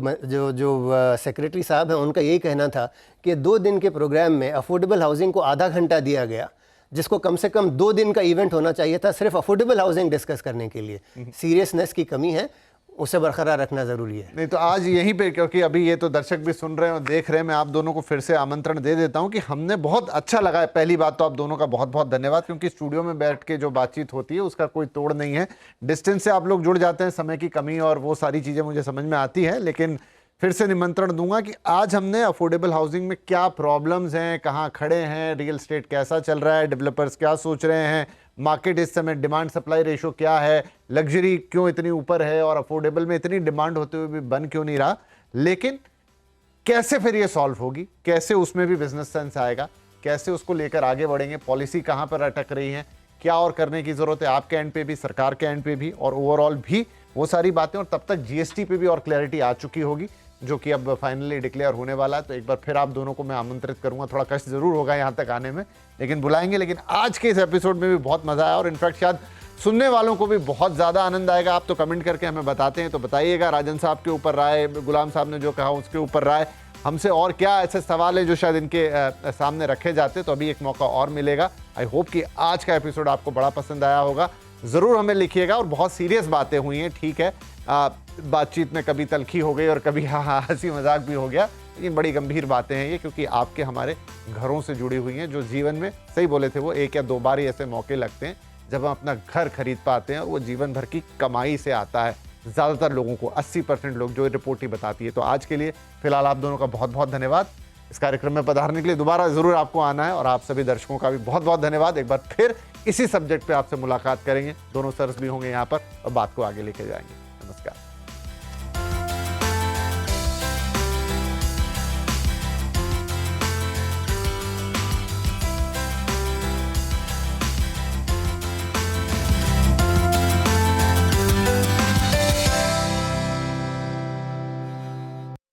सेक्रेटरी साहब हैं उनका यही कहना था कि 2 दिन के प्रोग्राम में अफोर्डेबल हाउसिंग को आधा घंटा दिया गया, जिसको कम से कम 2 दिन का इवेंट होना चाहिए था सिर्फ अफोर्डेबल हाउसिंग डिस्कस करने के लिए। सीरियसनेस की कमी है, उसे बरकरार रखना ज़रूरी है। नहीं तो आज यहीं पे, क्योंकि अभी ये तो दर्शक भी सुन रहे हैं और देख रहे हैं, मैं आप दोनों को फिर से आमंत्रण दे देता हूं कि हमने बहुत अच्छा लगा है। पहली बात तो आप दोनों का बहुत बहुत धन्यवाद, क्योंकि स्टूडियो में बैठ के जो बातचीत होती है उसका कोई तोड़ नहीं है। डिस्टेंस से आप लोग जुड़ जाते हैं, समय की कमी और वो सारी चीज़ें मुझे समझ में आती है, लेकिन फिर से निमंत्रण दूंगा कि आज हमने अफोर्डेबल हाउसिंग में क्या प्रॉब्लम्स हैं, कहाँ खड़े हैं, रियल एस्टेट कैसा चल रहा है, डेवलपर्स क्या सोच रहे हैं, मार्केट इस समय डिमांड सप्लाई रेशो क्या है, लग्जरी क्यों इतनी ऊपर है और अफोर्डेबल में इतनी डिमांड होते हुए भी बन क्यों नहीं रहा, लेकिन कैसे फिर ये सॉल्व होगी, कैसे उसमें भी बिजनेस सेंस आएगा, कैसे उसको लेकर आगे बढ़ेंगे, पॉलिसी कहाँ पर अटक रही है, क्या और करने की ज़रूरत है आपके एंड पे भी, सरकार के एंड पे भी और ओवरऑल भी, वो सारी बातें। और तब तक जीएसटी पे भी और क्लैरिटी आ चुकी होगी, जो कि अब फाइनली डिक्लेयर होने वाला है। तो एक बार फिर आप दोनों को मैं आमंत्रित करूंगा, थोड़ा कष्ट जरूर होगा यहाँ तक आने में, लेकिन बुलाएंगे। लेकिन आज के इस एपिसोड में भी बहुत मजा आया और इनफैक्ट शायद सुनने वालों को भी बहुत ज़्यादा आनंद आएगा। आप तो कमेंट करके हमें बताते हैं, तो बताइएगा राजन साहब के ऊपर राय, गुलाम साहब ने जो कहा उसके ऊपर राय, हमसे और क्या ऐसे सवाल है जो शायद इनके सामने रखे जाते, तो अभी एक मौका और मिलेगा। आई होप कि आज का एपिसोड आपको बड़ा पसंद आया होगा, ज़रूर हमें लिखिएगा। और बहुत सीरियस बातें हुई हैं, ठीक है, बातचीत में कभी तलखी हो गई और कभी हंसी मजाक भी हो गया, लेकिन बड़ी गंभीर बातें हैं ये, क्योंकि आपके हमारे घरों से जुड़ी हुई हैं, जो जीवन में, सही बोले थे वो, 1 या 2 बार ही ऐसे मौके लगते हैं जब हम अपना घर खरीद पाते हैं और वो जीवन भर की कमाई से आता है। ज़्यादातर लोगों को, 80% लोग, जो रिपोर्ट ही बताती है। तो आज के लिए फिलहाल आप दोनों का बहुत बहुत धन्यवाद। इस कार्यक्रम में पधारने के लिए दोबारा ज़रूर आपको आना है, और आप सभी दर्शकों का भी बहुत बहुत धन्यवाद। एक बार फिर इसी सब्जेक्ट पे आपसे मुलाकात करेंगे, दोनों सर्स भी होंगे यहाँ पर और बात को आगे लेके जाएंगे।